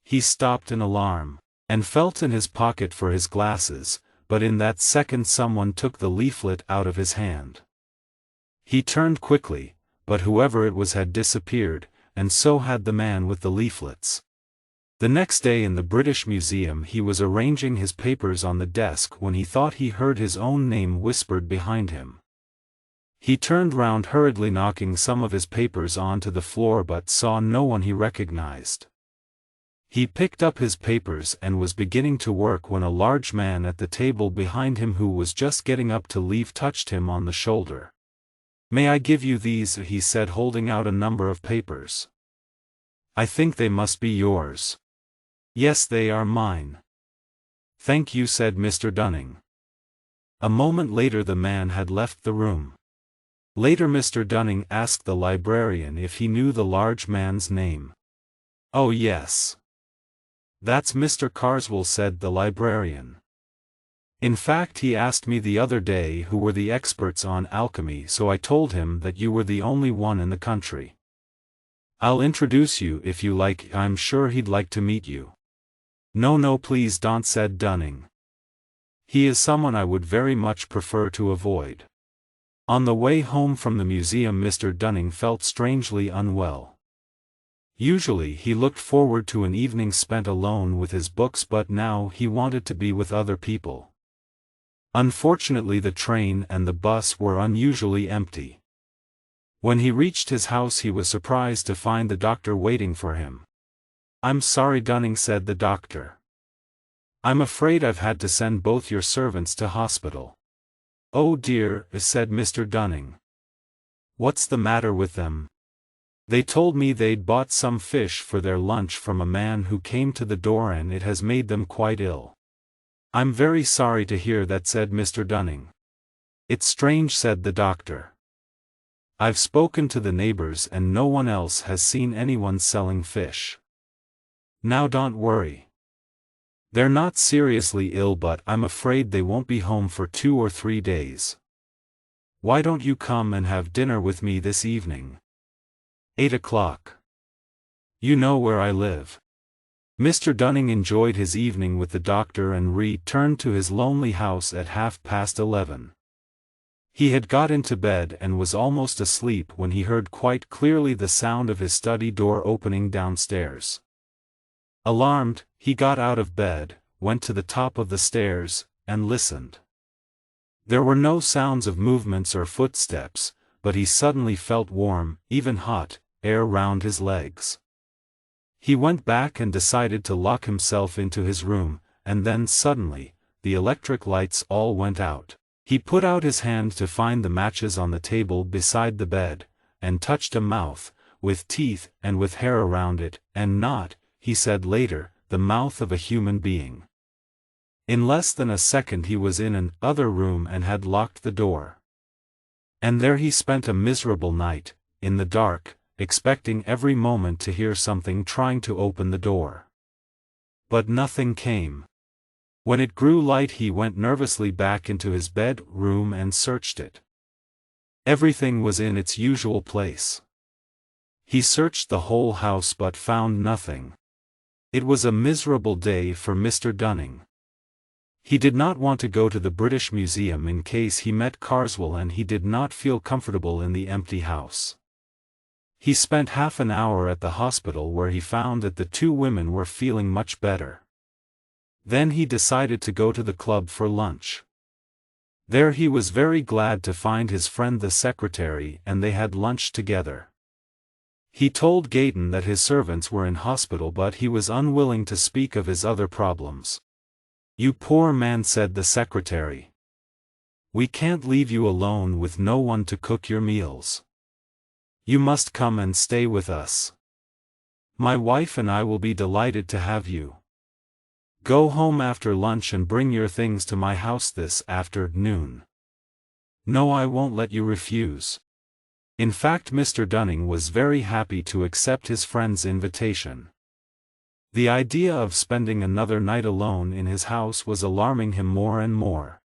He stopped in alarm, and felt in his pocket for his glasses, but in that second someone took the leaflet out of his hand. He turned quickly, but whoever it was had disappeared, and so had the man with the leaflets. The next day in the British Museum he was arranging his papers on the desk when he thought he heard his own name whispered behind him. He turned round hurriedly, knocking some of his papers onto the floor, but saw no one he recognized. He picked up his papers and was beginning to work when a large man at the table behind him who was just getting up to leave touched him on the shoulder. "May I give you these?" he said, holding out a number of papers. "I think they must be yours." "Yes, they are mine." "Thank you," said Mr. Dunning. A moment later the man had left the room. Later Mr. Dunning asked the librarian if he knew the large man's name. "Oh yes. That's Mr. Carswell," said the librarian. "In fact, he asked me the other day who were the experts on alchemy, so I told him that you were the only one in the country. I'll introduce you if you like. I'm sure he'd like to meet you." No, please don't," said Dunning. "He is someone I would very much prefer to avoid." On the way home from the museum Mr. Dunning felt strangely unwell. Usually he looked forward to an evening spent alone with his books, but now he wanted to be with other people. Unfortunately the train and the bus were unusually empty. When he reached his house he was surprised to find the doctor waiting for him. "I'm sorry, Dunning," said the doctor. "I'm afraid I've had to send both your servants to hospital." "Oh dear," said Mr. Dunning. "What's the matter with them?" "They told me they'd bought some fish for their lunch from a man who came to the door and it has made them quite ill." "I'm very sorry to hear that," said Mr. Dunning. "It's strange," said the doctor. "I've spoken to the neighbors and no one else has seen anyone selling fish. Now don't worry. They're not seriously ill, but I'm afraid they won't be home for 2 or 3 days. Why don't you come and have dinner with me this evening? 8 o'clock. You know where I live." Mr. Dunning enjoyed his evening with the doctor and returned to his lonely house at 11:30. He had got into bed and was almost asleep when he heard quite clearly the sound of his study door opening downstairs. Alarmed, he got out of bed, went to the top of the stairs, and listened. There were no sounds of movements or footsteps, but he suddenly felt warm, even hot, air round his legs. He went back and decided to lock himself into his room, and then suddenly, the electric lights all went out. He put out his hand to find the matches on the table beside the bed, and touched a mouth, with teeth and with hair around it, and not, he said later, the mouth of a human being. In less than a second he was in an other room and had locked the door. And there he spent a miserable night, in the dark, expecting every moment to hear something trying to open the door. But nothing came. When it grew light he went nervously back into his bedroom and searched it. Everything was in its usual place. He searched the whole house but found nothing. It was a miserable day for Mr. Dunning. He did not want to go to the British Museum in case he met Carswell, and he did not feel comfortable in the empty house. He spent half an hour at the hospital where he found that the 2 women were feeling much better. Then he decided to go to the club for lunch. There he was very glad to find his friend the secretary, and they had lunch together. He told Gayton that his servants were in hospital, but he was unwilling to speak of his other problems. "You poor man," said the secretary. "We can't leave you alone with no one to cook your meals. You must come and stay with us. My wife and I will be delighted to have you. Go home after lunch and bring your things to my house this afternoon. No, I won't let you refuse." In fact, Mr. Dunning was very happy to accept his friend's invitation. The idea of spending another night alone in his house was alarming him more and more.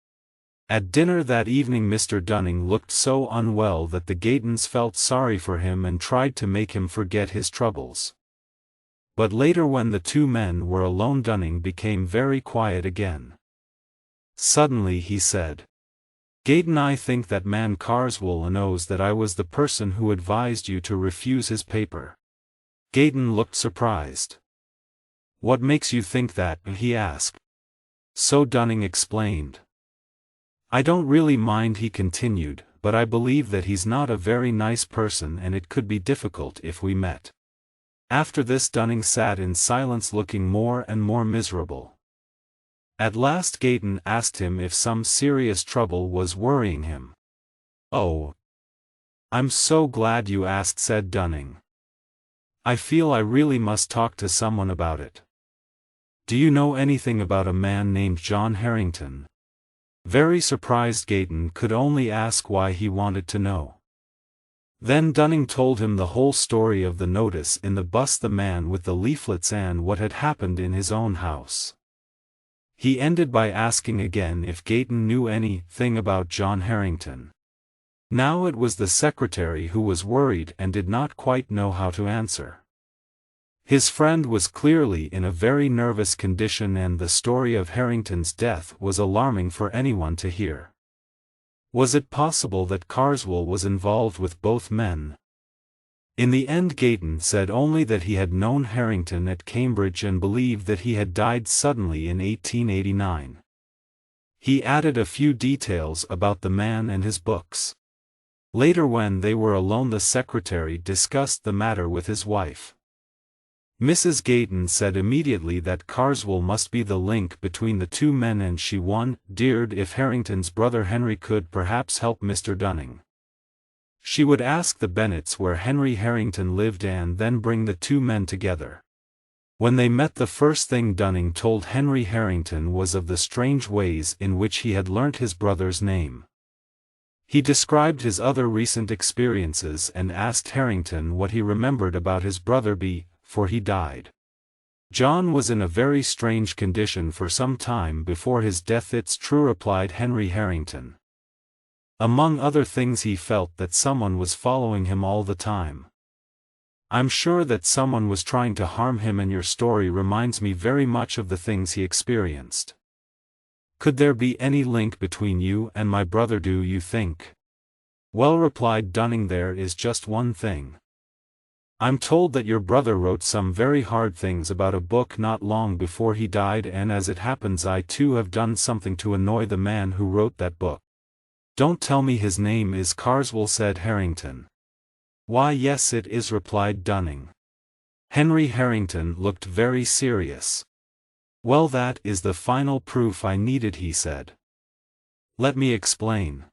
At dinner that evening Mr. Dunning looked so unwell that the Gaytons felt sorry for him and tried to make him forget his troubles. But later when the 2 men were alone Dunning became very quiet again. Suddenly he said, "Gaydon, I think that man Carswell knows that I was the person who advised you to refuse his paper." Gaydon looked surprised. "What makes you think that?" he asked. So Dunning explained. "I don't really mind," he continued, "but I believe that he's not a very nice person and it could be difficult if we met." After this Dunning sat in silence looking more and more miserable. At last Gaydon asked him if some serious trouble was worrying him. "Oh, I'm so glad you asked," said Dunning. "I feel I really must talk to someone about it. Do you know anything about a man named John Harrington?" Very surprised, Gaydon could only ask why he wanted to know. Then Dunning told him the whole story of the notice in the bus, the man with the leaflets, and what had happened in his own house. He ended by asking again if Gaydon knew anything about John Harrington. Now it was the secretary who was worried and did not quite know how to answer. His friend was clearly in a very nervous condition, and the story of Harrington's death was alarming for anyone to hear. Was it possible that Carswell was involved with both men? In the end Gaydon said only that he had known Harrington at Cambridge and believed that he had died suddenly in 1889. He added a few details about the man and his books. Later, when they were alone, the secretary discussed the matter with his wife. Mrs. Gaydon said immediately that Carswell must be the link between the two men, and she wondered if Harrington's brother Henry could perhaps help Mr. Dunning. She would ask the Bennets where Henry Harrington lived and then bring the two men together. When they met, the first thing Dunning told Henry Harrington was of the strange ways in which he had learnt his brother's name. He described his other recent experiences and asked Harrington what he remembered about his brother before he died. "John was in a very strange condition for some time before his death, it's true," replied Henry Harrington. "Among other things, he felt that someone was following him all the time. I'm sure that someone was trying to harm him, and your story reminds me very much of the things he experienced. Could there be any link between you and my brother, do you think?" "Well," replied Dunning, "there is just one thing. I'm told that your brother wrote some very hard things about a book not long before he died, and as it happens I too have done something to annoy the man who wrote that book." "Don't tell me his name is Carswell," said Harrington. "Why, yes it is," replied Dunning. Henry Harrington looked very serious. "Well, that is the final proof I needed," he said. "Let me explain.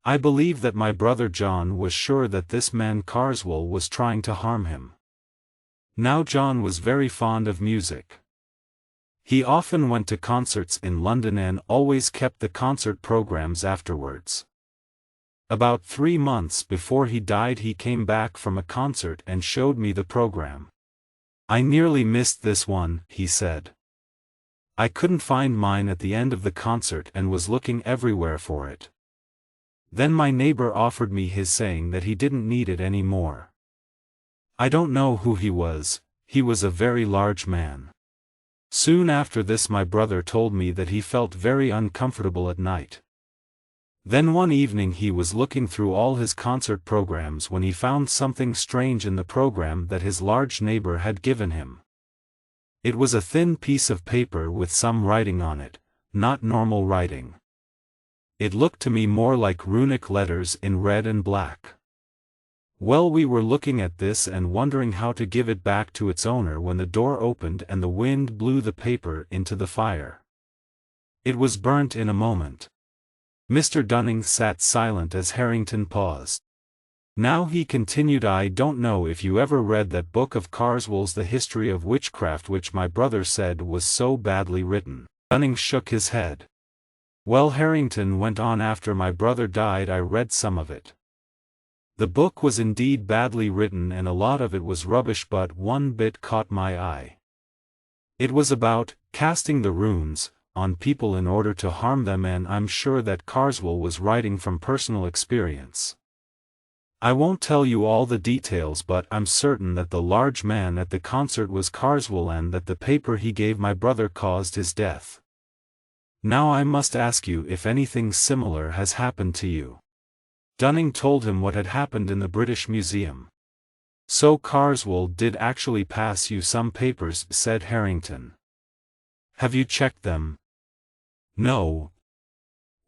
I believe that my brother John was sure that this man Carswell was trying to harm him. Now, John was very fond of music. He often went to concerts in London and always kept the concert programs afterwards. About 3 months before he died, he came back from a concert and showed me the program. I nearly missed this one," he said. "I couldn't find mine at the end of the concert and was looking everywhere for it. Then my neighbor offered me his, saying that he didn't need it any more. I don't know who he was a very large man. Soon after this my brother told me that he felt very uncomfortable at night. Then one evening he was looking through all his concert programs when he found something strange in the program that his large neighbor had given him. It was a thin piece of paper with some writing on it, not normal writing. It looked to me more like runic letters in red and black. Well, we were looking at this and wondering how to give it back to its owner when the door opened and the wind blew the paper into the fire. It was burnt in a moment." Mr. Dunning sat silent as Harrington paused. Now he continued, "I don't know if you ever read that book of Carswell's, The History of Witchcraft, which my brother said was so badly written." Dunning shook his head. "Well," Harrington went on, "after my brother died I read some of it. The book was indeed badly written and a lot of it was rubbish, but one bit caught my eye. It was about casting the runes on people in order to harm them, and I'm sure that Carswell was writing from personal experience. I won't tell you all the details, but I'm certain that the large man at the concert was Carswell and that the paper he gave my brother caused his death." Now I must ask you if anything similar has happened to you." Dunning told him what had happened in the British Museum. "So Carswell did actually pass you some papers," said Harrington. "Have you checked them?" "No."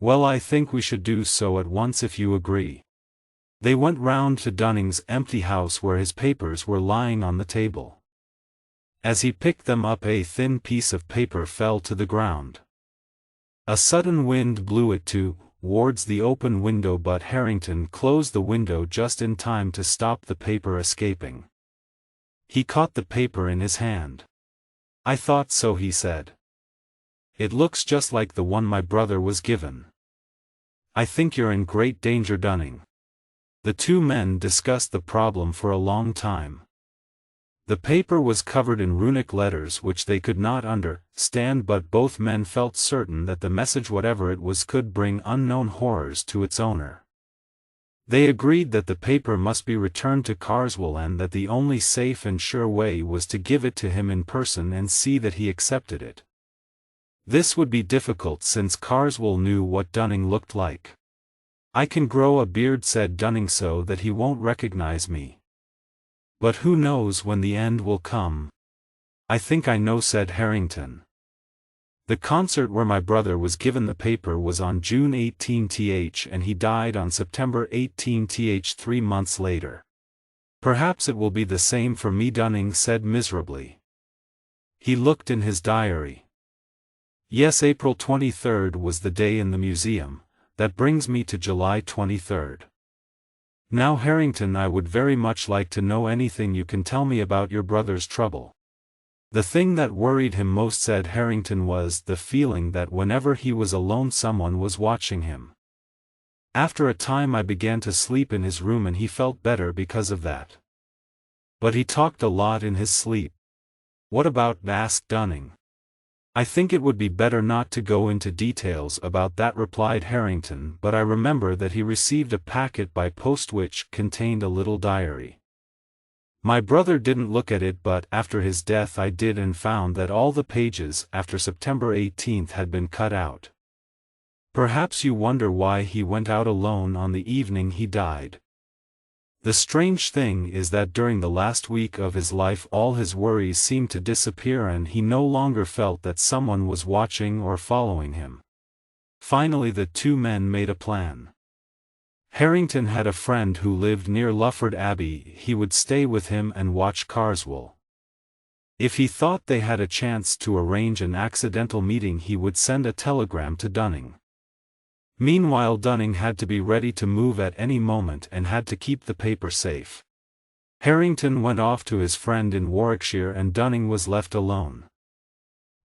"Well, I think we should do so at once if you agree." They went round to Dunning's empty house where his papers were lying on the table. As he picked them up, a thin piece of paper fell to the ground. A sudden wind blew it towards the open window, but Harrington closed the window just in time to stop the paper escaping. He caught the paper in his hand. "I thought so," he said. "It looks just like the one my brother was given." "I think you're in great danger, Dunning." The two men discussed the problem for a long time. The paper was covered in runic letters which they could not understand, but both men felt certain that the message, whatever it was, could bring unknown horrors to its owner. They agreed that the paper must be returned to Carswell and that the only safe and sure way was to give it to him in person and see that he accepted it. This would be difficult since Carswell knew what Dunning looked like. "I can grow a beard," said Dunning, "so that he won't recognize me. But who knows when the end will come?" "I think I know," said Harrington. "The concert where my brother was given the paper was on June 18th, and he died on September 18th, 3 months later." "Perhaps it will be the same for me," Dunning said miserably. He looked in his diary. "Yes, April 23rd was the day in the museum. That brings me to July 23rd. Now, Harrington, I would very much like to know anything you can tell me about your brother's trouble." The thing that worried him most, said Harrington, was the feeling that whenever he was alone someone was watching him. "After a time I began to sleep in his room and he felt better because of that. But he talked a lot in his sleep." "What about?" asked Dunning. "I think it would be better not to go into details about that," replied Harrington, "but I remember that he received a packet by post which contained a little diary. My brother didn't look at it, but after his death I did, and found that all the pages after September 18th had been cut out. Perhaps you wonder why he went out alone on the evening he died. The strange thing is that during the last week of his life all his worries seemed to disappear and he no longer felt that someone was watching or following him." Finally the two men made a plan. Harrington had a friend who lived near Lufford Abbey. He would stay with him and watch Carswell. If he thought they had a chance to arrange an accidental meeting, he would send a telegram to Dunning. Meanwhile, Dunning had to be ready to move at any moment and had to keep the paper safe. Harrington went off to his friend in Warwickshire and Dunning was left alone.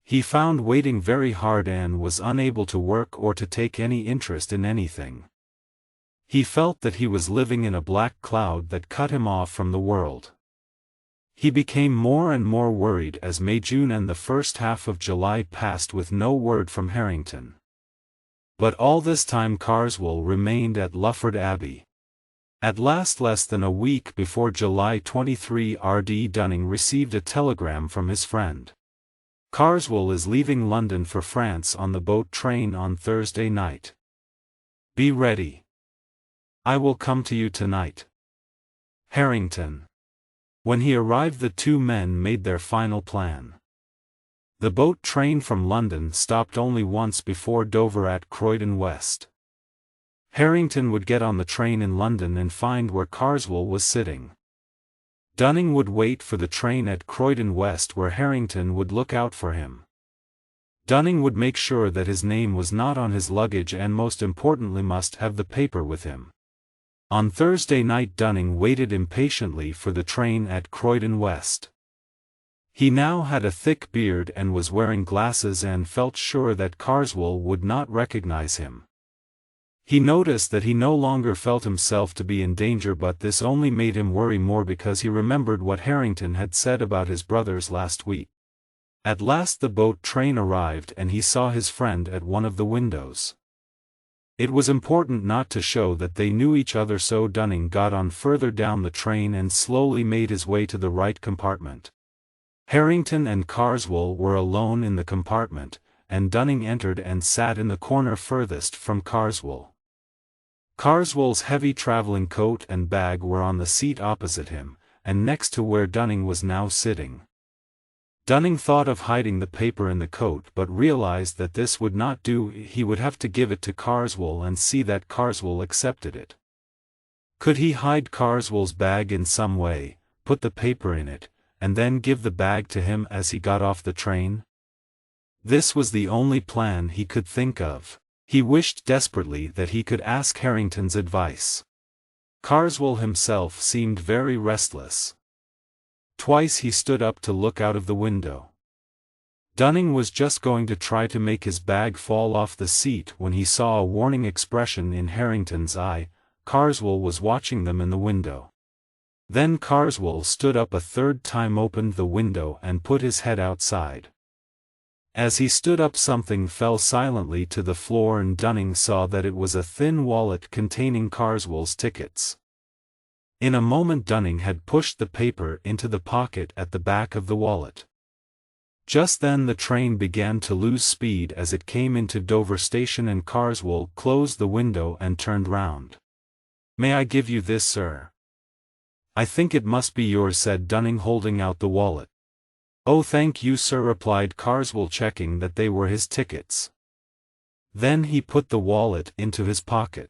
He found waiting very hard and was unable to work or to take any interest in anything. He felt that he was living in a black cloud that cut him off from the world. He became more and more worried as May, June and the first half of July passed with no word from Harrington. But all this time Carswell remained at Lufford Abbey. At last, less than a week before July 23, R.D. Dunning received a telegram from his friend. "Carswell is leaving London for France on the boat train on Thursday night. Be ready. I will come to you tonight. Harrington." When he arrived, the two men made their final plan. The boat train from London stopped only once before Dover at Croydon West. Harrington would get on the train in London and find where Carswell was sitting. Dunning would wait for the train at Croydon West, where Harrington would look out for him. Dunning would make sure that his name was not on his luggage and most importantly must have the paper with him. On Thursday night Dunning waited impatiently for the train at Croydon West. He now had a thick beard and was wearing glasses and felt sure that Carswell would not recognize him. He noticed that he no longer felt himself to be in danger, but this only made him worry more because he remembered what Harrington had said about his brothers last week. At last the boat train arrived and he saw his friend at one of the windows. It was important not to show that they knew each other, so Dunning got on further down the train and slowly made his way to the right compartment. Harrington and Carswell were alone in the compartment, and Dunning entered and sat in the corner furthest from Carswell. Carswell's heavy traveling coat and bag were on the seat opposite him, and next to where Dunning was now sitting. Dunning thought of hiding the paper in the coat but realized that this would not do. He would have to give it to Carswell and see that Carswell accepted it. Could he hide Carswell's bag in some way, put the paper in it, and then give the bag to him as he got off the train? This was the only plan he could think of. He wished desperately that he could ask Harrington's advice. Carswell himself seemed very restless. Twice he stood up to look out of the window. Dunning was just going to try to make his bag fall off the seat when he saw a warning expression in Harrington's eye. Carswell was watching them in the window. Then Carswell stood up a third time, opened the window and put his head outside. As he stood up, something fell silently to the floor and Dunning saw that it was a thin wallet containing Carswell's tickets. In a moment Dunning had pushed the paper into the pocket at the back of the wallet. Just then the train began to lose speed as it came into Dover station and Carswell closed the window and turned round. "May I give you this, sir?" "I think it must be yours," said Dunning, holding out the wallet. "Oh, thank you, sir," replied Carswell, checking that they were his tickets. Then he put the wallet into his pocket.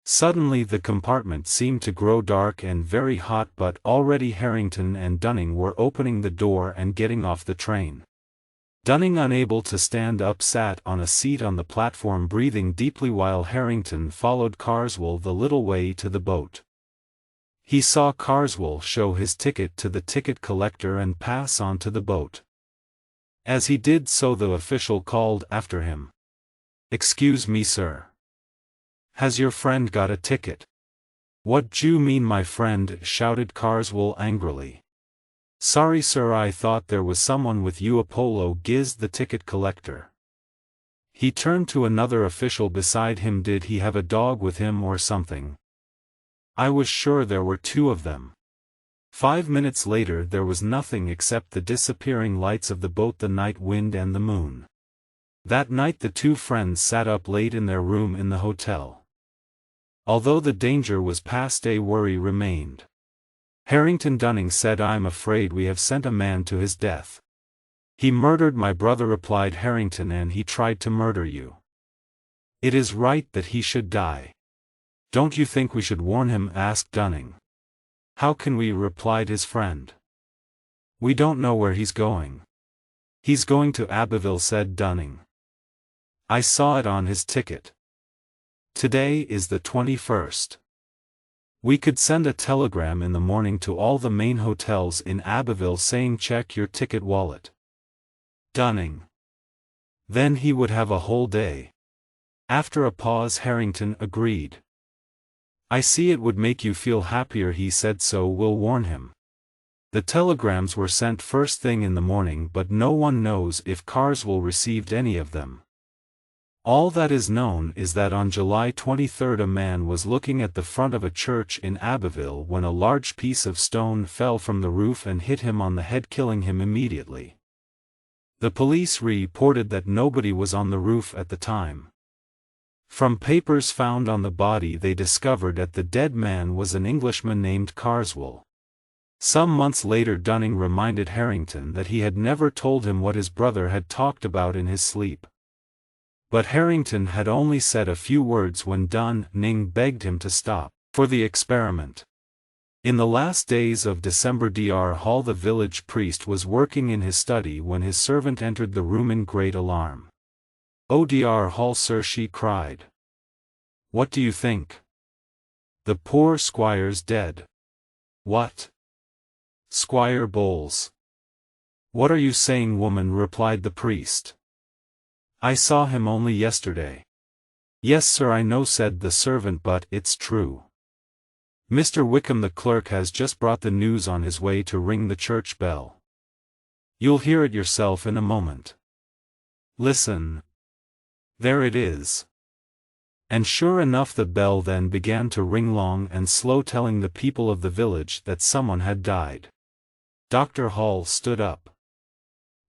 Suddenly the compartment seemed to grow dark and very hot, but already Harrington and Dunning were opening the door and getting off the train. Dunning, unable to stand up, sat on a seat on the platform, breathing deeply, while Harrington followed Carswell the little way to the boat. He saw Carswell show his ticket to the ticket collector and pass on to the boat. As he did so, the official called after him, "Excuse me, sir. Has your friend got a ticket?" "What d'you mean, my friend?" shouted Carswell angrily. "Sorry, sir, I thought there was someone with you." Apollo gizzed the ticket collector. He turned to another official beside him. "Did he have a dog with him or something? I was sure there were two of them." 5 minutes later there was nothing except the disappearing lights of the boat, the night wind and the moon. That night the two friends sat up late in their room in the hotel. Although the danger was past, a worry remained. Harrington Dunning said, "I'm afraid we have sent a man to his death." "He murdered my brother," replied Harrington, "and he tried to murder you. It is right that he should die." "Don't you think we should warn him?" asked Dunning. "How can we?" replied his friend. "We don't know where he's going." "He's going to Abbeville," said Dunning. "I saw it on his ticket. Today is the 21st. We could send a telegram in the morning to all the main hotels in Abbeville saying, 'Check your ticket wallet.'" Dunning. "Then he would have a whole day." After a pause Harrington agreed. "I see it would make you feel happier," he said, "so we'll warn him." The telegrams were sent first thing in the morning, but no one knows if Carswell received any of them. All that is known is that on July 23 a man was looking at the front of a church in Abbeville when a large piece of stone fell from the roof and hit him on the head, killing him immediately. The police reported that nobody was on the roof at the time. From papers found on the body they discovered that the dead man was an Englishman named Carswell. Some months later Dunning reminded Harrington that he had never told him what his brother had talked about in his sleep. But Harrington had only said a few words when Dunning begged him to stop for the experiment. In the last days of December, Dr. Hall, the village priest, was working in his study when his servant entered the room in great alarm. "Oh, Dr. Hall, sir," she cried. "What do you think? The poor squire's dead." "What? Squire Bowles?" "What are you saying, woman?" replied the priest. "I saw him only yesterday." "Yes, sir, I know," said the servant, "but it's true. Mr. Wickham, the clerk, has just brought the news on his way to ring the church bell. You'll hear it yourself in a moment. Listen. There it is." And sure enough the bell then began to ring long and slow, telling the people of the village that someone had died. Dr. Hall stood up.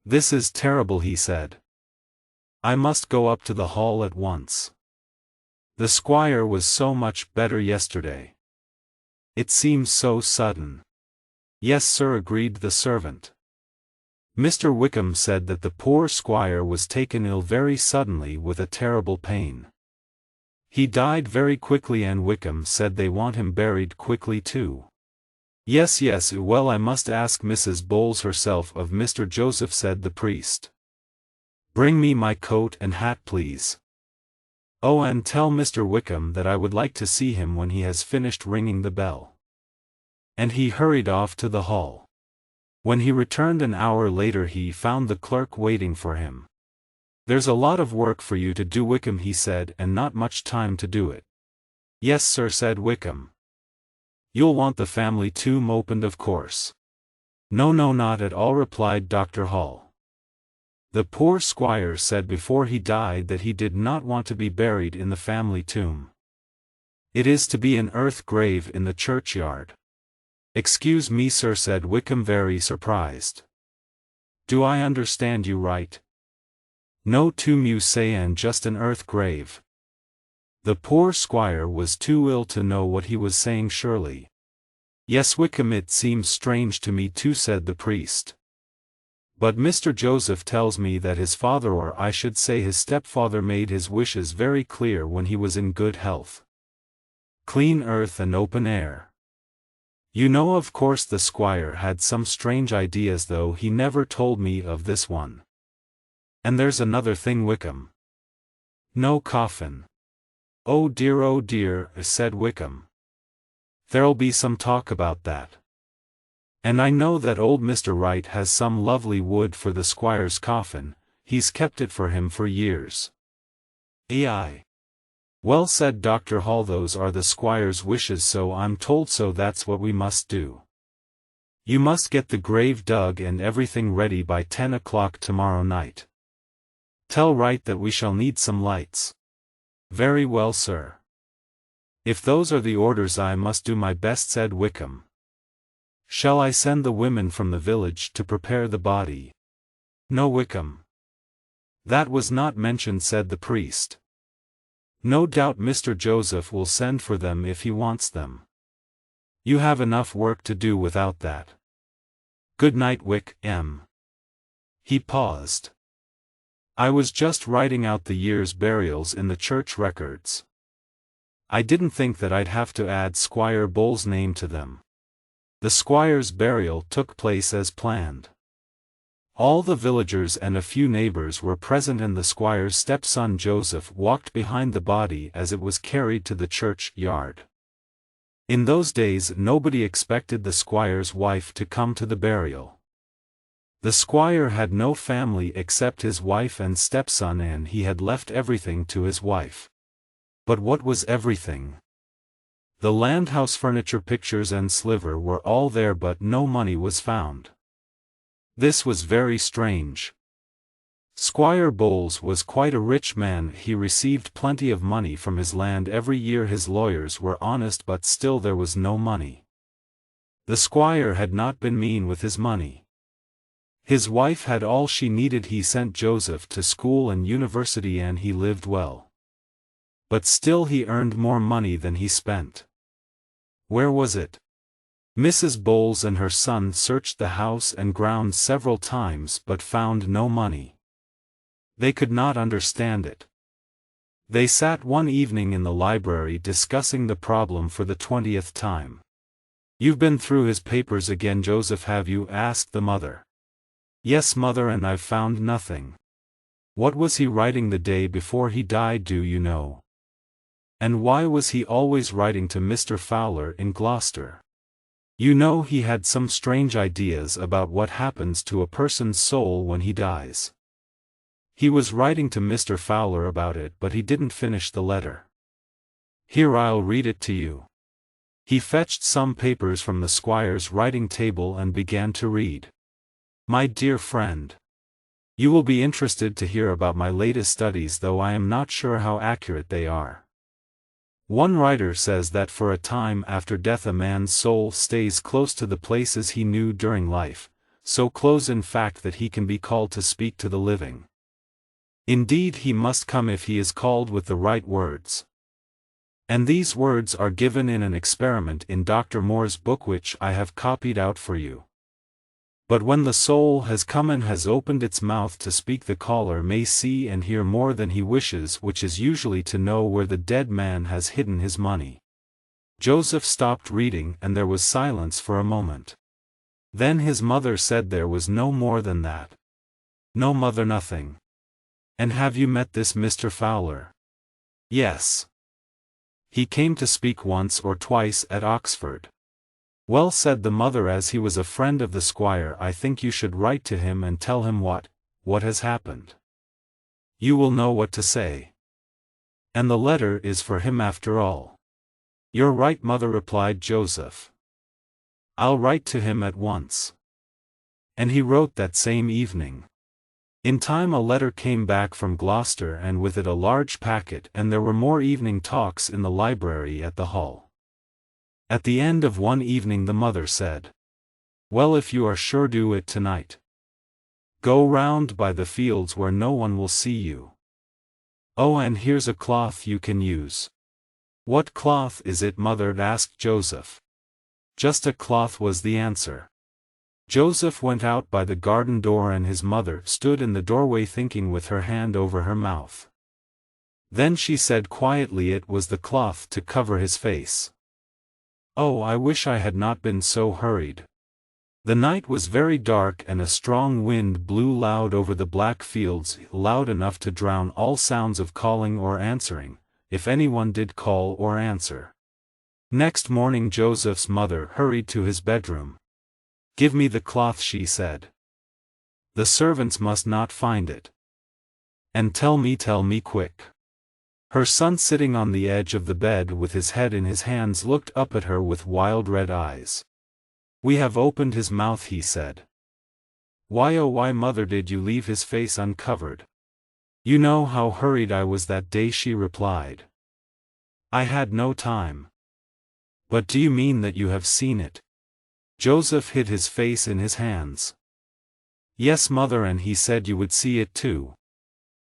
"This is terrible," he said. I must go up to the hall at once. The squire was so much better yesterday. It seems so sudden. Yes, sir, agreed the servant. Mr. Wickham said that the poor squire was taken ill very suddenly with a terrible pain. He died very quickly, and Wickham said they want him buried quickly too. Yes, yes, well, I must ask Mrs. Bowles herself of Mr. Joseph, said the priest. Bring me my coat and hat, please. Oh, and tell Mr. Wickham that I would like to see him when he has finished ringing the bell. And he hurried off to the hall. When he returned an hour later, he found the clerk waiting for him. There's a lot of work for you to do, Wickham, he said, and not much time to do it. Yes, sir, said Wickham. You'll want the family tomb opened, of course. No, no, not at all, replied Dr. Hall. The poor squire said before he died that he did not want to be buried in the family tomb. It is to be an earth grave in the churchyard. Excuse me, sir, said Wickham, very surprised. Do I understand you right? No tomb, you say, and just an earth grave. The poor squire was too ill to know what he was saying, surely. Yes, Wickham, it seems strange to me too, said the priest. But Mr. Joseph tells me that his father, or I should say his stepfather, made his wishes very clear when he was in good health. Clean earth and open air. You know, of course, the squire had some strange ideas, though he never told me of this one. And there's another thing, Wickham. No coffin. Oh dear, said Wickham. There'll be some talk about that. And I know that old Mr. Wright has some lovely wood for the squire's coffin. He's kept it for him for years. Aye. Well, said Dr. Hall, those are the squire's wishes, so I'm told, so that's what we must do. You must get the grave dug and everything ready by 10 o'clock tomorrow night. Tell Wright that we shall need some lights. Very well, sir. If those are the orders, I must do my best, said Wickham. Shall I send the women from the village to prepare the body? No, Wickham. That was not mentioned, said the priest. No doubt Mr. Joseph will send for them if he wants them. You have enough work to do without that. Good night, Wickham. He paused. I was just writing out the year's burials in the church records. I didn't think that I'd have to add Squire Bowles' name to them. The squire's burial took place as planned. All the villagers and a few neighbors were present, and the squire's stepson Joseph walked behind the body as it was carried to the church yard. In those days nobody expected the squire's wife to come to the burial. The squire had no family except his wife and stepson, and he had left everything to his wife. But what was everything? The landhouse furniture, pictures and silver were all there, but no money was found. This was very strange. Squire Bowles was quite a rich man. He received plenty of money from his land every year. His lawyers were honest, but still there was no money. The squire had not been mean with his money. His wife had all she needed. He sent Joseph to school and university, and he lived well. But still he earned more money than he spent. Where was it? Mrs. Bowles and her son searched the house and grounds several times but found no money. They could not understand it. They sat one evening in the library discussing the problem for the 20th time. You've been through his papers again, Joseph, have you? asked the mother. Yes, mother, and I've found nothing. What was he writing the day before he died, do you know? And why was he always writing to Mr. Fowler in Gloucester? You know, he had some strange ideas about what happens to a person's soul when he dies. He was writing to Mr. Fowler about it, but he didn't finish the letter. Here, I'll read it to you. He fetched some papers from the squire's writing table and began to read. My dear friend, you will be interested to hear about my latest studies, though I am not sure how accurate they are. One writer says that for a time after death a man's soul stays close to the places he knew during life, so close in fact that he can be called to speak to the living. Indeed he must come if he is called with the right words. And these words are given in an experiment in Dr. Moore's book which I have copied out for you. But when the soul has come and has opened its mouth to speak, the caller may see and hear more than he wishes, which is usually to know where the dead man has hidden his money. Joseph stopped reading and there was silence for a moment. Then his mother said, "There was no more than that." "No, mother, nothing." "And have you met this Mr. Fowler?" "Yes. He came to speak once or twice at Oxford." "Well," said the mother, "as he was a friend of the squire, I think you should write to him and tell him what has happened. You will know what to say. And the letter is for him after all." "You're right, mother," replied Joseph. "I'll write to him at once." And he wrote that same evening. In time a letter came back from Gloucester, and with it a large packet, and there were more evening talks in the library at the Hall. At the end of one evening the mother said, "Well, if you are sure, do it tonight. Go round by the fields where no one will see you. Oh, and here's a cloth you can use." "What cloth is it, mother?" asked Joseph. "Just a cloth," was the answer. Joseph went out by the garden door and his mother stood in the doorway thinking with her hand over her mouth. Then she said quietly it was the cloth to cover his face. "Oh, I wish I had not been so hurried." The night was very dark and a strong wind blew loud over the black fields, loud enough to drown all sounds of calling or answering, if anyone did call or answer. Next morning Joseph's mother hurried to his bedroom. "Give me the cloth," she said. "The servants must not find it. And tell me quick." Her son, sitting on the edge of the bed with his head in his hands, looked up at her with wild red eyes. "We have opened his mouth," he said. "Why, oh why, mother, did you leave his face uncovered?" "You know how hurried I was that day," she replied. "I had no time." "But do you mean that you have seen it?" Joseph hid his face in his hands. "Yes, mother, and he said you would see it too."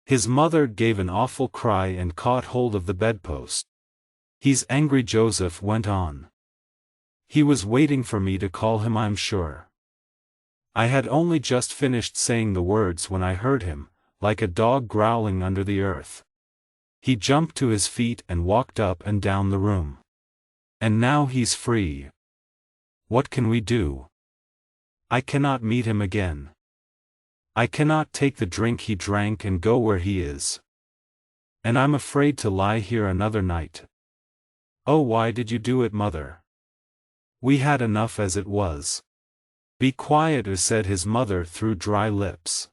His mother gave an awful cry and caught hold of the bedpost. "He's angry," Joseph went on. "He was waiting for me to call him, I'm sure. I had only just finished saying the words when I heard him, like a dog growling under the earth. He jumped to his feet and walked up and down the room. And now he's free. What can we do? I cannot meet him again. I cannot take the drink he drank and go where he is. And I'm afraid to lie here another night." "Oh, why did you do it, mother? We had enough as it was." "Be quiet," said his mother through dry lips.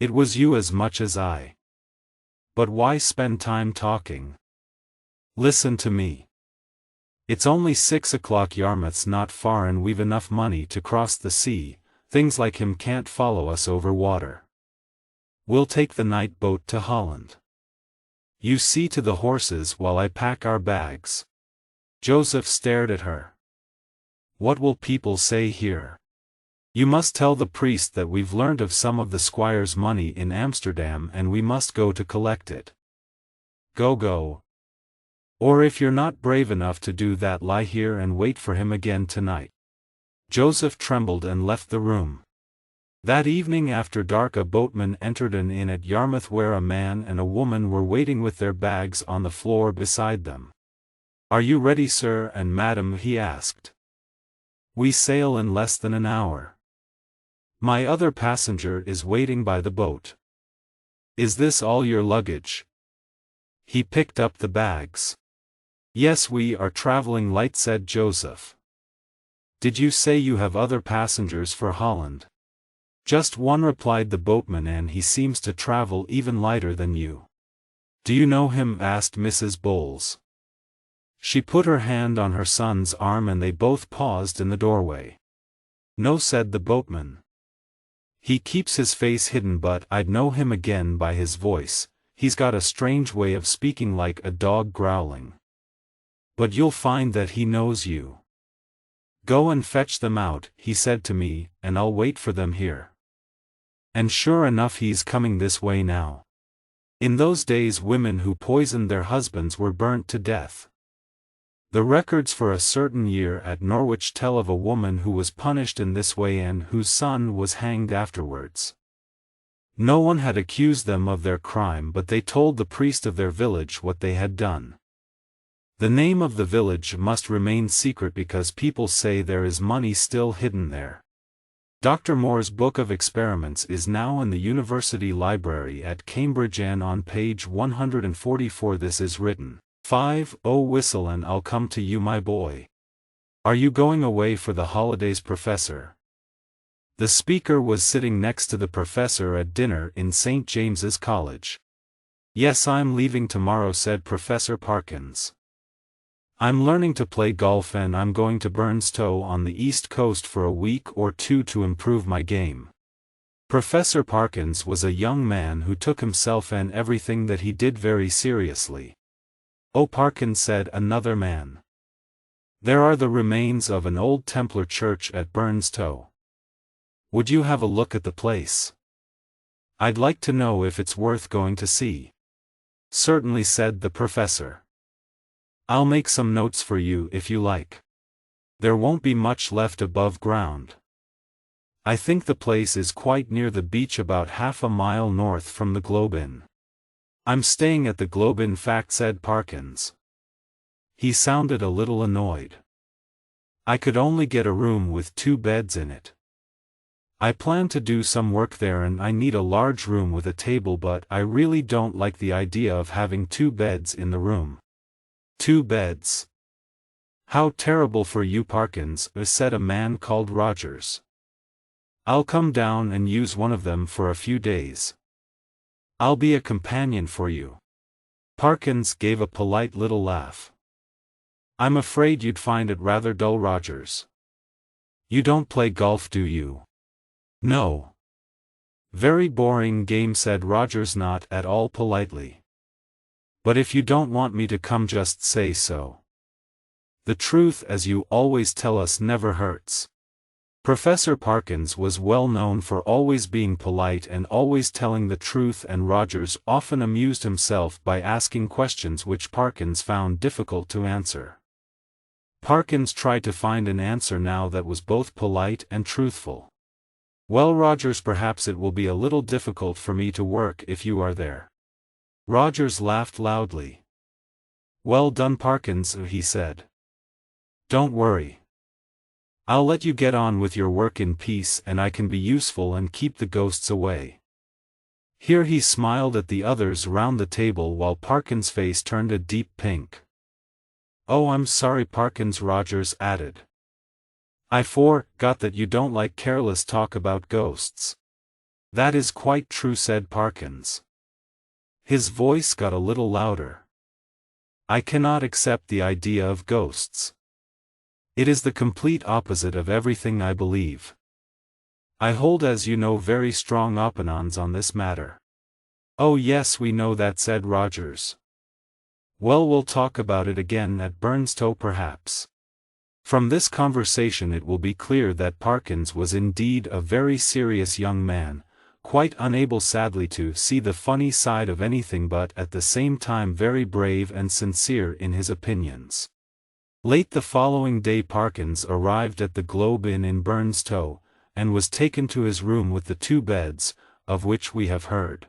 "It was you as much as I. But why spend time talking? Listen to me. It's only 6 o'clock, Yarmouth's not far, and we've enough money to cross the sea. Things like him can't follow us over water. We'll take the night boat to Holland. You see to the horses while I pack our bags." Joseph stared at her. "What will people say here? You must tell the priest that we've learned of some of the squire's money in Amsterdam and we must go to collect it. Go. Or if you're not brave enough to do that, lie here and wait for him again tonight." Joseph trembled and left the room. That evening after dark a boatman entered an inn at Yarmouth where a man and a woman were waiting with their bags on the floor beside them. "Are you ready, sir and madam?" he asked. "We sail in less than an hour. My other passenger is waiting by the boat." "Is this all your luggage?" He picked up the bags. "Yes, we are traveling light," said Joseph. "Did you say you have other passengers for Holland?" "Just one," replied the boatman, "and he seems to travel even lighter than you." "Do you know him?" asked Mrs. Bowles. She put her hand on her son's arm and they both paused in the doorway. "No," said the boatman. "He keeps his face hidden, but I'd know him again by his voice. He's got a strange way of speaking, like a dog growling. But you'll find that he knows you. Go and fetch them out," he said to me, "and I'll wait for them here." And sure enough he's coming this way now. In those days women who poisoned their husbands were burnt to death. The records for a certain year at Norwich tell of a woman who was punished in this way and whose son was hanged afterwards. No one had accused them of their crime, but they told the priest of their village what they had done. The name of the village must remain secret because people say there is money still hidden there. Dr. Moore's Book of Experiments is now in the University Library at Cambridge, and on page 144 this is written, 5. Oh, whistle and I'll come to you, my boy. Are you going away for the holidays, Professor? The speaker was sitting next to the professor at dinner in St. James's College. Yes, I'm leaving tomorrow, said Professor Parkins. I'm learning to play golf and I'm going to Burnstow on the East Coast for a week or two to improve my game. Professor Parkins was a young man who took himself and everything that he did very seriously. Oh, Parkins, said another man. There are the remains of an old Templar church at Burnstow. Would you have a look at the place? I'd like to know if it's worth going to see. Certainly, said the professor. I'll make some notes for you if you like. There won't be much left above ground. I think the place is quite near the beach, about half a mile north from the Globe Inn. I'm staying at the Globe, in fact, said Parkins. He sounded a little annoyed. I could only get a room with 2 beds in it. I plan to do some work there and I need a large room with a table, but I really don't like the idea of having 2 beds in the room. 2 beds? How terrible for you, Parkins, said a man called Rogers. I'll come down and use one of them for a few days. I'll be a companion for you. Parkins gave a polite little laugh. I'm afraid you'd find it rather dull, Rogers. You don't play golf, do you? No. Very boring game, said Rogers, not at all politely. But if you don't want me to come, just say so. The truth, as you always tell us, never hurts. Professor Parkins was well known for always being polite and always telling the truth, and Rogers often amused himself by asking questions which Parkins found difficult to answer. Parkins tried to find an answer now that was both polite and truthful. Well, Rogers, perhaps it will be a little difficult for me to work if you are there. Rogers laughed loudly. Well done, Parkins, he said. Don't worry. I'll let you get on with your work in peace, and I can be useful and keep the ghosts away. Here he smiled at the others round the table while Parkins' face turned a deep pink. Oh, I'm sorry, Parkins, Rogers added. I forgot that you don't like careless talk about ghosts. That is quite true, said Parkins. His voice got a little louder. I cannot accept the idea of ghosts. It is the complete opposite of everything I believe. I hold, as you know, very strong opinions on this matter. Oh yes, we know that, said Rogers. Well, we'll talk about it again at Burnstow, perhaps. From this conversation it will be clear that Parkins was indeed a very serious young man, quite unable sadly to see the funny side of anything, but at the same time very brave and sincere in his opinions. Late the following day Parkins arrived at the Globe Inn in Burnstow, and was taken to his room with the 2 beds, of which we have heard.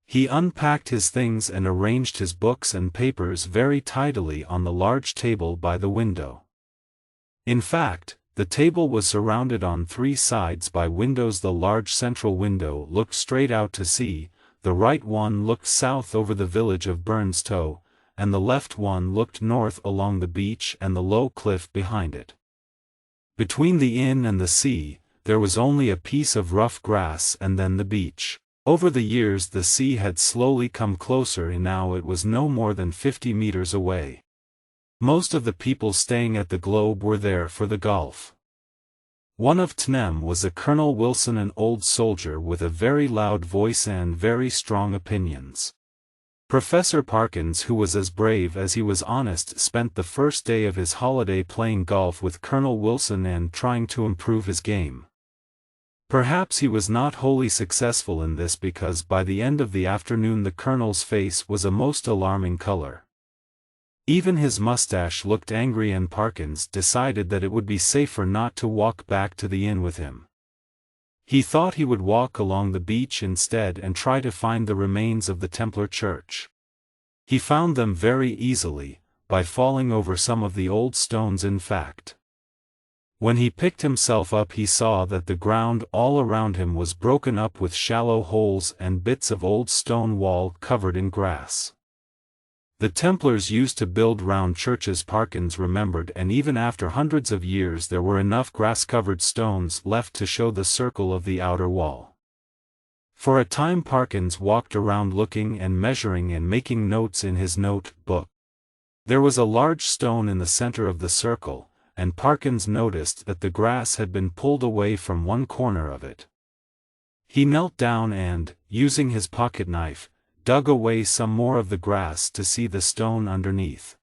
He unpacked his things and arranged his books and papers very tidily on the large table by the window. In fact, the table was surrounded on 3 sides by windows. The large central window looked straight out to sea, the right one looked south over the village of Burnstow, and the left one looked north along the beach and the low cliff behind it. Between the inn and the sea, there was only a piece of rough grass and then the beach. Over the years the sea had slowly come closer, and now it was no more than 50 meters away. Most of the people staying at the Globe were there for the golf. One of them was a Colonel Wilson, an old soldier with a very loud voice and very strong opinions. Professor Parkins, who was as brave as he was honest, spent the first day of his holiday playing golf with Colonel Wilson and trying to improve his game. Perhaps he was not wholly successful in this because by the end of the afternoon the colonel's face was a most alarming color. Even his mustache looked angry, and Parkins decided that it would be safer not to walk back to the inn with him. He thought he would walk along the beach instead and try to find the remains of the Templar church. He found them very easily, by falling over some of the old stones. In fact, when he picked himself up he saw that the ground all around him was broken up with shallow holes and bits of old stone wall covered in grass. The Templars used to build round churches, Parkins remembered, and even after hundreds of years there were enough grass-covered stones left to show the circle of the outer wall. For a time Parkins walked around looking and measuring and making notes in his note-book. There was a large stone in the center of the circle, and Parkins noticed that the grass had been pulled away from one corner of it. He knelt down and, using his pocket knife, dug away some more of the grass to see the stone underneath.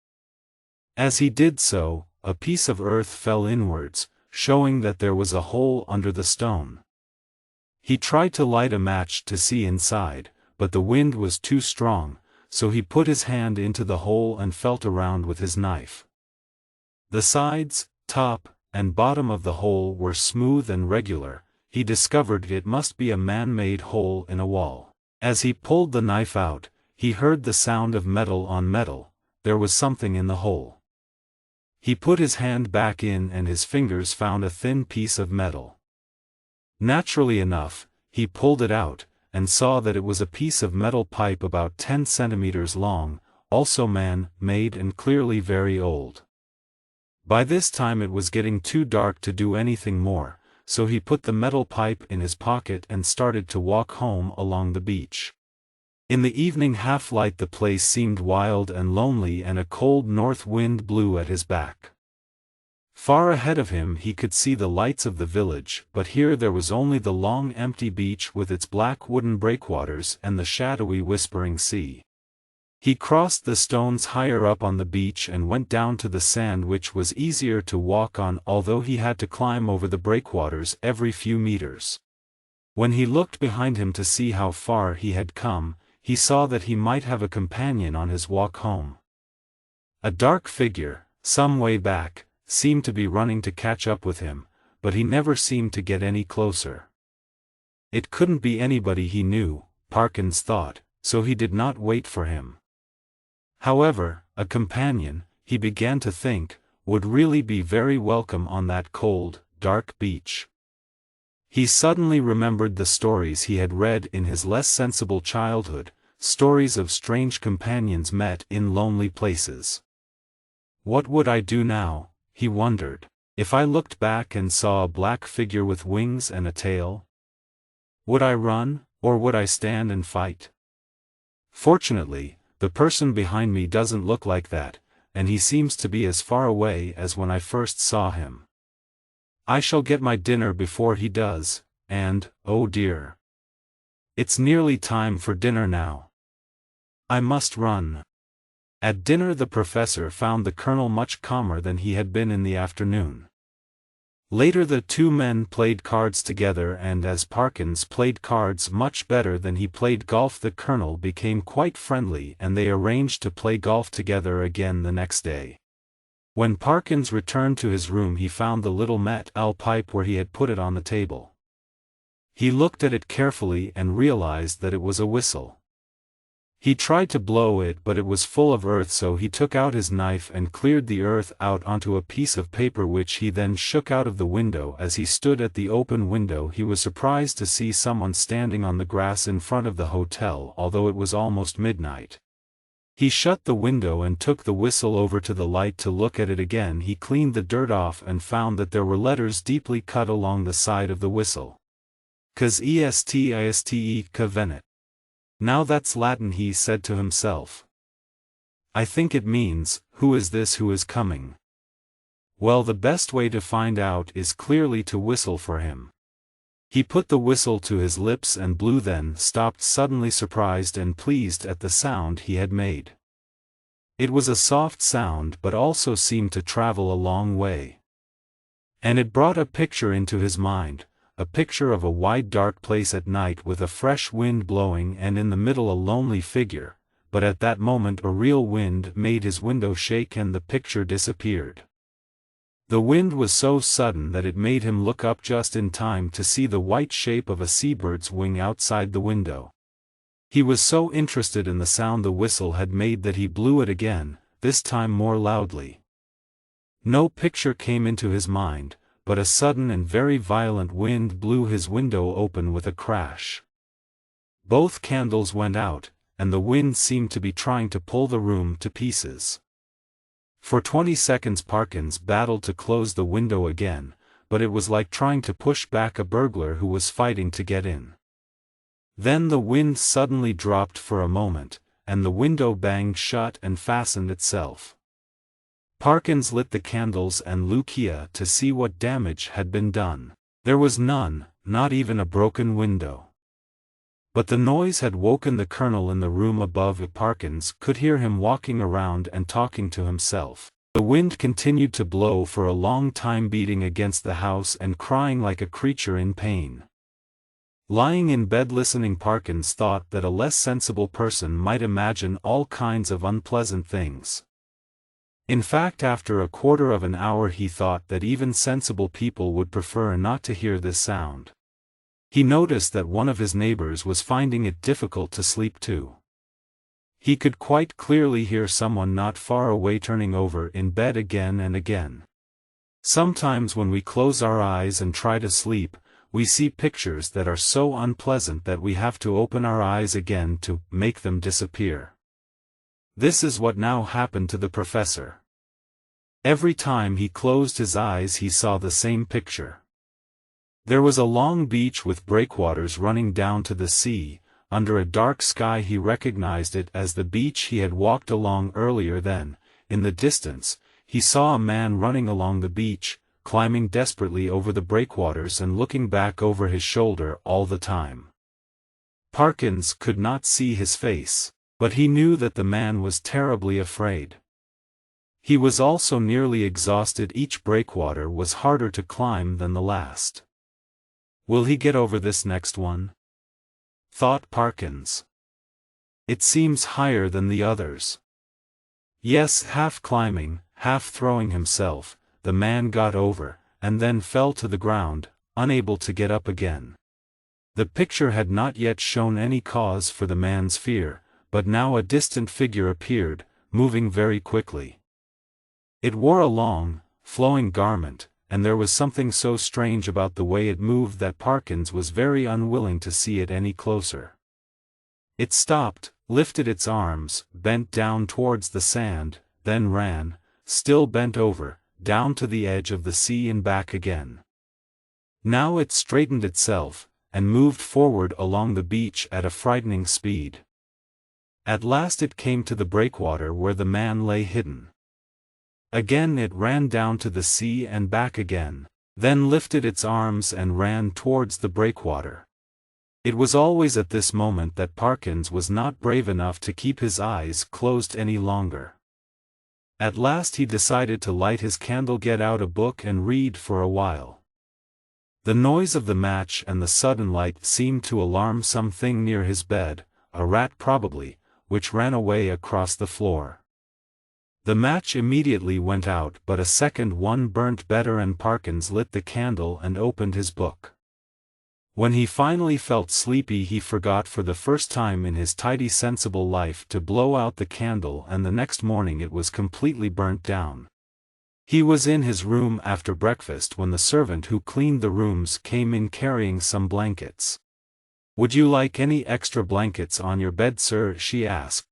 As he did so, a piece of earth fell inwards, showing that there was a hole under the stone. He tried to light a match to see inside, but the wind was too strong, so he put his hand into the hole and felt around with his knife. The sides, top, and bottom of the hole were smooth and regular. He discovered it must be a man-made hole in a wall. As he pulled the knife out, he heard the sound of metal on metal. There was something in the hole. He put his hand back in and his fingers found a thin piece of metal. Naturally enough, he pulled it out, and saw that it was a piece of metal pipe about 10 centimeters long, also man-made and clearly very old. By this time it was getting too dark to do anything more, so he put the metal pipe in his pocket and started to walk home along the beach. In the evening half-light the place seemed wild and lonely, and a cold north wind blew at his back. Far ahead of him he could see the lights of the village, but here there was only the long empty beach with its black wooden breakwaters and the shadowy whispering sea. He crossed the stones higher up on the beach and went down to the sand, which was easier to walk on, although he had to climb over the breakwaters every few meters. When he looked behind him to see how far he had come, he saw that he might have a companion on his walk home. A dark figure, some way back, seemed to be running to catch up with him, but he never seemed to get any closer. It couldn't be anybody he knew, Parkins thought, so he did not wait for him. However, a companion, he began to think, would really be very welcome on that cold, dark beach. He suddenly remembered the stories he had read in his less sensible childhood, stories of strange companions met in lonely places. What would I do now, he wondered, if I looked back and saw a black figure with wings and a tail? Would I run, or would I stand and fight? Fortunately, the person behind me doesn't look like that, and he seems to be as far away as when I first saw him. I shall get my dinner before he does, and, oh dear, it's nearly time for dinner now. I must run. At dinner the professor found the colonel much calmer than he had been in the afternoon. Later the two men played cards together, and as Parkins played cards much better than he played golf, the colonel became quite friendly and they arranged to play golf together again the next day. When Parkins returned to his room he found the little metal pipe where he had put it on the table. He looked at it carefully and realized that it was a whistle. He tried to blow it, but it was full of earth, so he took out his knife and cleared the earth out onto a piece of paper, which he then shook out of the window. As he stood at the open window he was surprised to see someone standing on the grass in front of the hotel, although it was almost midnight. He shut the window and took the whistle over to the light to look at it again. He cleaned the dirt off and found that there were letters deeply cut along the side of the whistle. Cos est venet. Now that's Latin, he said to himself. I think it means, who is this who is coming? Well, the best way to find out is clearly to whistle for him. He put the whistle to his lips and blew, then stopped suddenly, surprised and pleased at the sound he had made. It was a soft sound, but also seemed to travel a long way. And it brought a picture into his mind, a picture of a wide dark place at night with a fresh wind blowing and in the middle a lonely figure, but at that moment a real wind made his window shake and the picture disappeared. The wind was so sudden that it made him look up just in time to see the white shape of a seabird's wing outside the window. He was so interested in the sound the whistle had made that he blew it again, this time more loudly. No picture came into his mind, but a sudden and very violent wind blew his window open with a crash. Both candles went out, and the wind seemed to be trying to pull the room to pieces. For 20 seconds Parkins battled to close the window again, but it was like trying to push back a burglar who was fighting to get in. Then the wind suddenly dropped for a moment, and the window banged shut and fastened itself. Parkins lit the candles and Lucia to see what damage had been done. There was none, not even a broken window. But the noise had woken the colonel in the room above. Parkins could hear him walking around and talking to himself. The wind continued to blow for a long time, beating against the house and crying like a creature in pain. Lying in bed listening, Parkins thought that a less sensible person might imagine all kinds of unpleasant things. In fact, after a quarter of an hour he thought that even sensible people would prefer not to hear this sound. He noticed that one of his neighbors was finding it difficult to sleep too. He could quite clearly hear someone not far away turning over in bed again and again. Sometimes when we close our eyes and try to sleep, we see pictures that are so unpleasant that we have to open our eyes again to make them disappear. This is what now happened to the professor. Every time he closed his eyes he saw the same picture. There was a long beach with breakwaters running down to the sea. Under a dark sky he recognized it as the beach he had walked along earlier. Then, in the distance, he saw a man running along the beach, climbing desperately over the breakwaters and looking back over his shoulder all the time. Parkins could not see his face, but he knew that the man was terribly afraid. He was also nearly exhausted. Each breakwater was harder to climb than the last. Will he get over this next one? Thought Parkins. It seems higher than the others. Yes, half climbing, half throwing himself, the man got over, and then fell to the ground, unable to get up again. The picture had not yet shown any cause for the man's fear, but now a distant figure appeared, moving very quickly. It wore a long, flowing garment, and there was something so strange about the way it moved that Parkins was very unwilling to see it any closer. It stopped, lifted its arms, bent down towards the sand, then ran, still bent over, down to the edge of the sea and back again. Now it straightened itself, and moved forward along the beach at a frightening speed. At last it came to the breakwater where the man lay hidden. Again it ran down to the sea and back again, then lifted its arms and ran towards the breakwater. It was always at this moment that Parkins was not brave enough to keep his eyes closed any longer. At last he decided to light his candle, get out a book and read for a while. The noise of the match and the sudden light seemed to alarm something near his bed, a rat probably, which ran away across the floor. The match immediately went out, but a second one burnt better, and Parkins lit the candle and opened his book. When he finally felt sleepy he forgot for the first time in his tidy sensible life to blow out the candle, and the next morning it was completely burnt down. He was in his room after breakfast when the servant who cleaned the rooms came in carrying some blankets. "Would you like any extra blankets on your bed, sir?" she asked.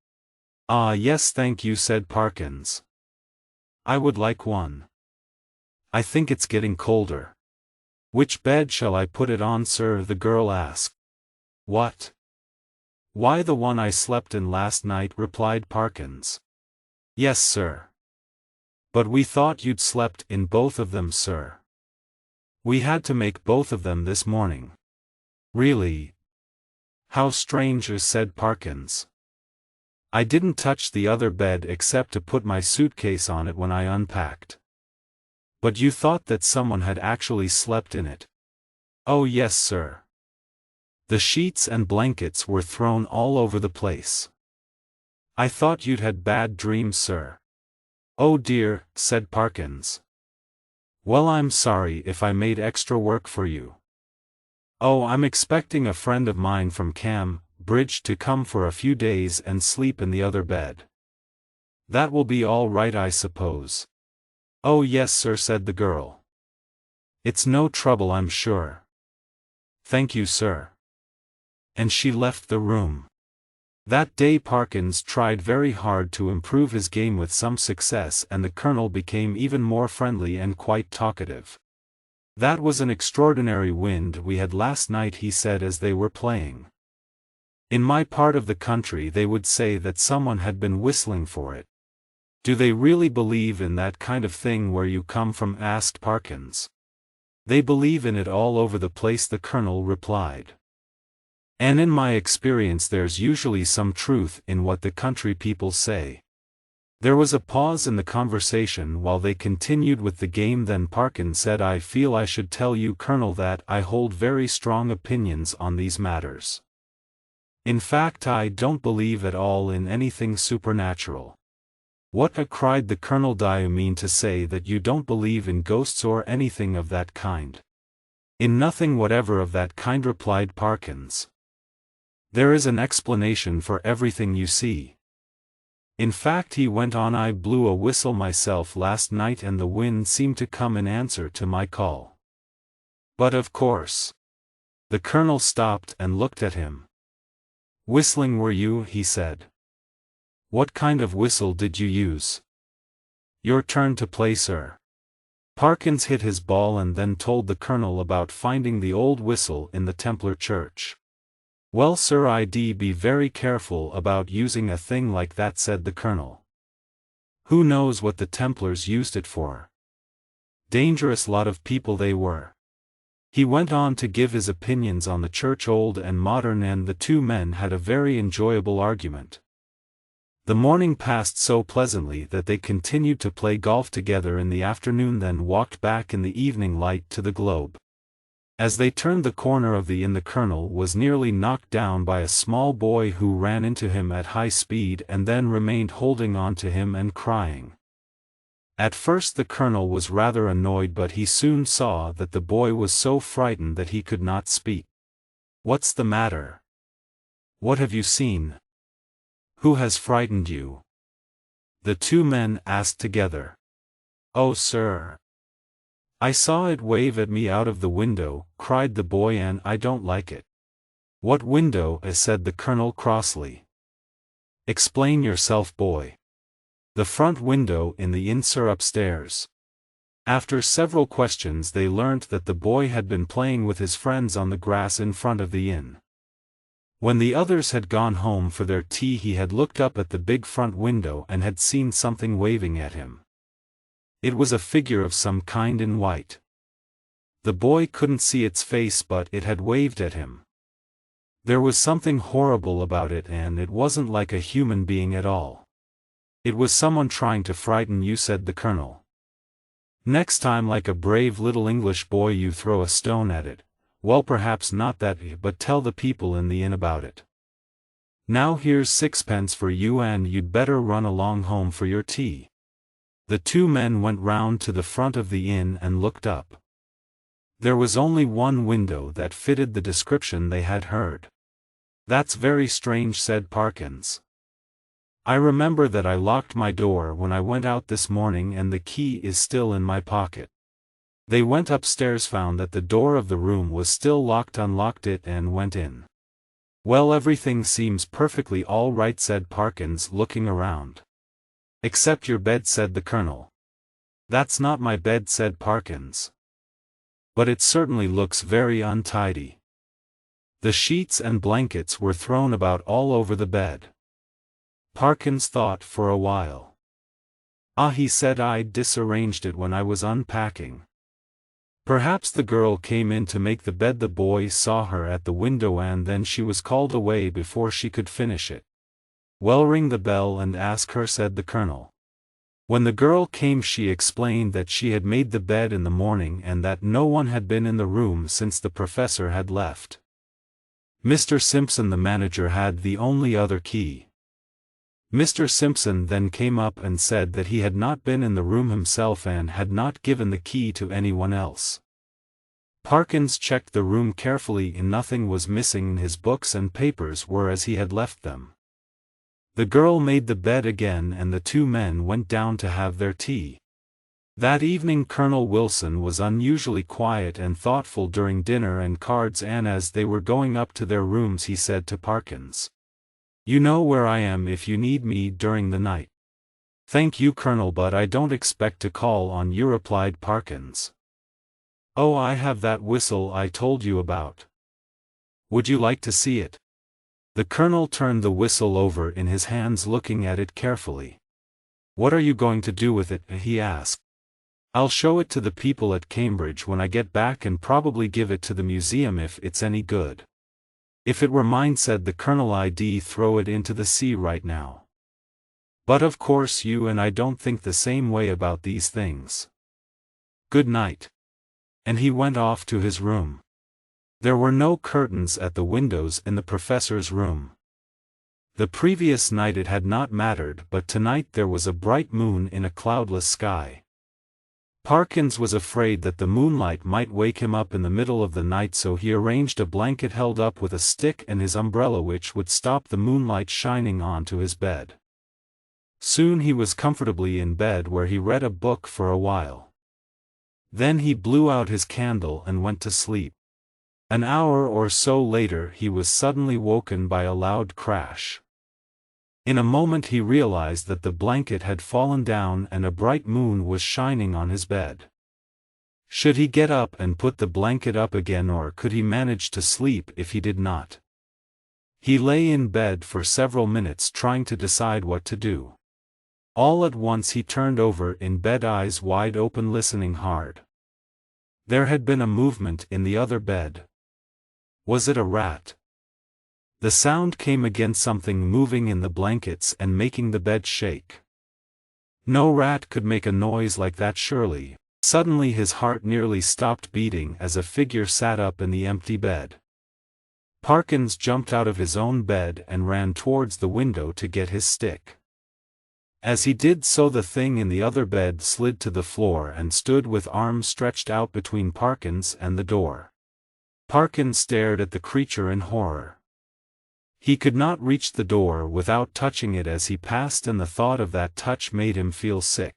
"Ah, yes, thank you," said Parkins. "I would like one. I think it's getting colder." "Which bed shall I put it on, sir?" the girl asked. "What? Why, the one I slept in last night," replied Parkins. "Yes, sir. But we thought you'd slept in both of them, sir. We had to make both of them this morning." "Really? How strange," said Parkins. "I didn't touch the other bed except to put my suitcase on it when I unpacked." "But you thought that someone had actually slept in it?" "Oh yes, sir. The sheets and blankets were thrown all over the place. I thought you'd had bad dreams, sir." "Oh dear," said Parkins. "Well, I'm sorry if I made extra work for you." "Oh, I'm expecting a friend of mine from Bridge to come for a few days and sleep in the other bed. That will be all right, I suppose." "Oh yes, sir," said the girl. "It's no trouble, I'm sure." "Thank you, sir." And she left the room. That day Parkins tried very hard to improve his game with some success, and the Colonel became even more friendly and quite talkative. "That was an extraordinary wind we had last night," he said as they were playing. "In my part of the country they would say that someone had been whistling for it." "Do they really believe in that kind of thing where you come from?" asked Parkins. "They believe in it all over the place," the Colonel replied. "And in my experience there's usually some truth in what the country people say." There was a pause in the conversation while they continued with the game. Then Parkins said, "I feel I should tell you, Colonel, that I hold very strong opinions on these matters. In fact, I don't believe at all in anything supernatural." "What?" cried the Colonel. "Do you mean to say that you don't believe in ghosts or anything of that kind?" "In nothing whatever of that kind," replied Parkins. "There is an explanation for everything, you see. In fact," he went on, "I blew a whistle myself last night and the wind seemed to come in answer to my call." "But of course." The Colonel stopped and looked at him. "Whistling, were you?" he said. "What kind of whistle did you use?" "Your turn to play, sir." Parkins hit his ball and then told the Colonel about finding the old whistle in the Templar church. "Well, sir, I'd be very careful about using a thing like that," said the Colonel. "Who knows what the Templars used it for? Dangerous lot of people they were." He went on to give his opinions on the church, old and modern, and the two men had a very enjoyable argument. The morning passed so pleasantly that they continued to play golf together in the afternoon, then walked back in the evening light to the Globe. As they turned the corner of the inn, the Colonel was nearly knocked down by a small boy who ran into him at high speed and then remained holding on to him and crying. At first the Colonel was rather annoyed, but he soon saw that the boy was so frightened that he could not speak. "What's the matter? What have you seen? Who has frightened you?" the two men asked together. "Oh, sir, I saw it wave at me out of the window," cried the boy, "and I don't like it." "What window?" said the Colonel crossly. "Explain yourself, boy." "The front window in the inn, sir, upstairs." After several questions they learnt that the boy had been playing with his friends on the grass in front of the inn. When the others had gone home for their tea, he had looked up at the big front window and had seen something waving at him. It was a figure of some kind in white. The boy couldn't see its face, but it had waved at him. There was something horrible about it, and it wasn't like a human being at all. "It was someone trying to frighten you," said the Colonel. "Next time, like a brave little English boy, you throw a stone at it." "Well, perhaps not that, but tell the people in the inn about it. Now here's sixpence for you, and you'd better run along home for your tea." The two men went round to the front of the inn and looked up. There was only one window that fitted the description they had heard. "That's very strange," said Parkins. "I remember that I locked my door when I went out this morning, and the key is still in my pocket." They went upstairs, found that the door of the room was still locked, unlocked it, and went in. "Well, everything seems perfectly all right," said Parkins, looking around. "Except your bed," said the Colonel. "That's not my bed," said Parkins. "But it certainly looks very untidy. The sheets and blankets were thrown about all over the bed." Parkins thought for a while. "Ah," he said, "I disarranged it when I was unpacking. Perhaps the girl came in to make the bed. The boy saw her at the window and then she was called away before she could finish it." "Well, ring the bell and ask her," said the Colonel. When the girl came, she explained that she had made the bed in the morning and that no one had been in the room since the professor had left. Mr. Simpson, the manager, had the only other key. Mr. Simpson then came up and said that he had not been in the room himself and had not given the key to anyone else. Parkins checked the room carefully and nothing was missing. His books and papers were as he had left them. The girl made the bed again and the two men went down to have their tea. That evening Colonel Wilson was unusually quiet and thoughtful during dinner and cards, and as they were going up to their rooms he said to Parkins, "You know where I am if you need me during the night." "Thank you, Colonel, but I don't expect to call on you," replied Parkins. "Oh, I have that whistle I told you about. Would you like to see it?" The Colonel turned the whistle over in his hands, looking at it carefully. "What are you going to do with it?" he asked. "I'll show it to the people at Cambridge when I get back and probably give it to the museum if it's any good." "If it were mine," said the Colonel, "I'd throw it into the sea right now. But of course you and I don't think the same way about these things. Good night." And he went off to his room. There were no curtains at the windows in the professor's room. The previous night it had not mattered, but tonight there was a bright moon in a cloudless sky. Parkins was afraid that the moonlight might wake him up in the middle of the night, so he arranged a blanket held up with a stick and his umbrella which would stop the moonlight shining onto his bed. Soon he was comfortably in bed, where he read a book for a while. Then he blew out his candle and went to sleep. An hour or so later he was suddenly woken by a loud crash. In a moment he realized that the blanket had fallen down and a bright moon was shining on his bed. Should he get up and put the blanket up again, or could he manage to sleep if he did not? He lay in bed for several minutes trying to decide what to do. All at once he turned over in bed, eyes wide open, listening hard. There had been a movement in the other bed. Was it a rat? The sound came again, something moving in the blankets and making the bed shake. No rat could make a noise like that, surely. Suddenly his heart nearly stopped beating as a figure sat up in the empty bed. Parkins jumped out of his own bed and ran towards the window to get his stick. As he did so, the thing in the other bed slid to the floor and stood with arms stretched out between Parkins and the door. Parkins stared at the creature in horror. He could not reach the door without touching it as he passed, and the thought of that touch made him feel sick.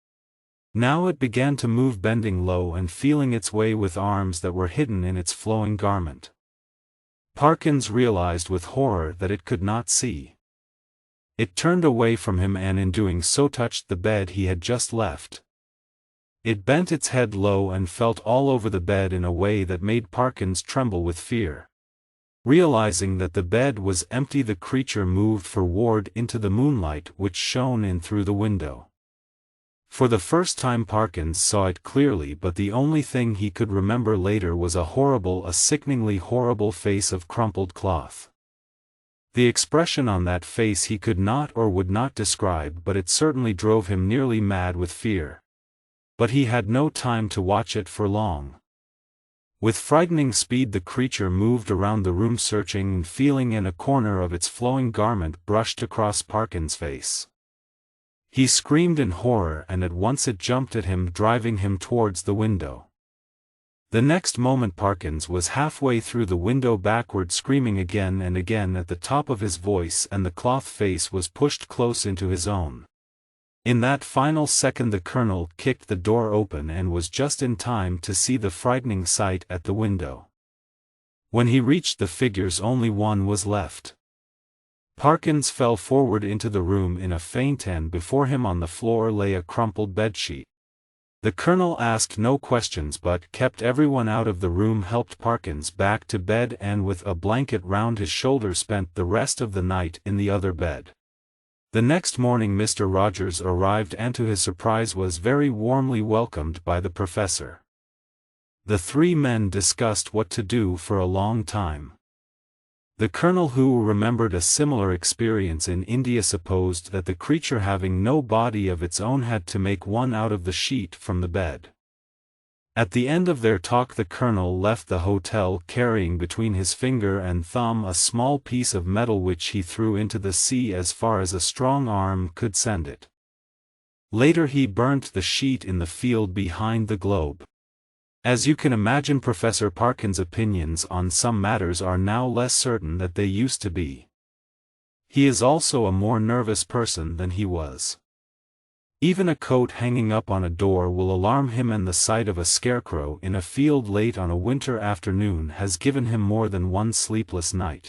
Now it began to move, bending low and feeling its way with arms that were hidden in its flowing garment. Parkins realized with horror that it could not see. It turned away from him and in doing so touched the bed he had just left. It bent its head low and felt all over the bed in a way that made Parkins tremble with fear. Realizing that the bed was empty, the creature moved forward into the moonlight which shone in through the window. For the first time Parkins saw it clearly, but the only thing he could remember later was a sickeningly horrible face of crumpled cloth. The expression on that face he could not or would not describe, but it certainly drove him nearly mad with fear. But he had no time to watch it for long. With frightening speed the creature moved around the room, searching and feeling, and a corner of its flowing garment brushed across Parkins' face. He screamed in horror, and at once it jumped at him, driving him towards the window. The next moment Parkins was halfway through the window backward, screaming again and again at the top of his voice, and the cloth face was pushed close into his own. In that final second the Colonel kicked the door open and was just in time to see the frightening sight at the window. When he reached the figures, only one was left. Parkins fell forward into the room in a faint, and before him on the floor lay a crumpled bedsheet. The Colonel asked no questions but kept everyone out of the room, helped Parkins back to bed, and with a blanket round his shoulders spent the rest of the night in the other bed. The next morning Mr. Rogers arrived and to his surprise was very warmly welcomed by the professor. The three men discussed what to do for a long time. The colonel, who remembered a similar experience in India, supposed that the creature, having no body of its own, had to make one out of the sheet from the bed. At the end of their talk the colonel left the hotel, carrying between his finger and thumb a small piece of metal which he threw into the sea as far as a strong arm could send it. Later he burnt the sheet in the field behind the globe. As you can imagine, Professor Parkin's opinions on some matters are now less certain than they used to be. He is also a more nervous person than he was. Even a coat hanging up on a door will alarm him, and the sight of a scarecrow in a field late on a winter afternoon has given him more than one sleepless night.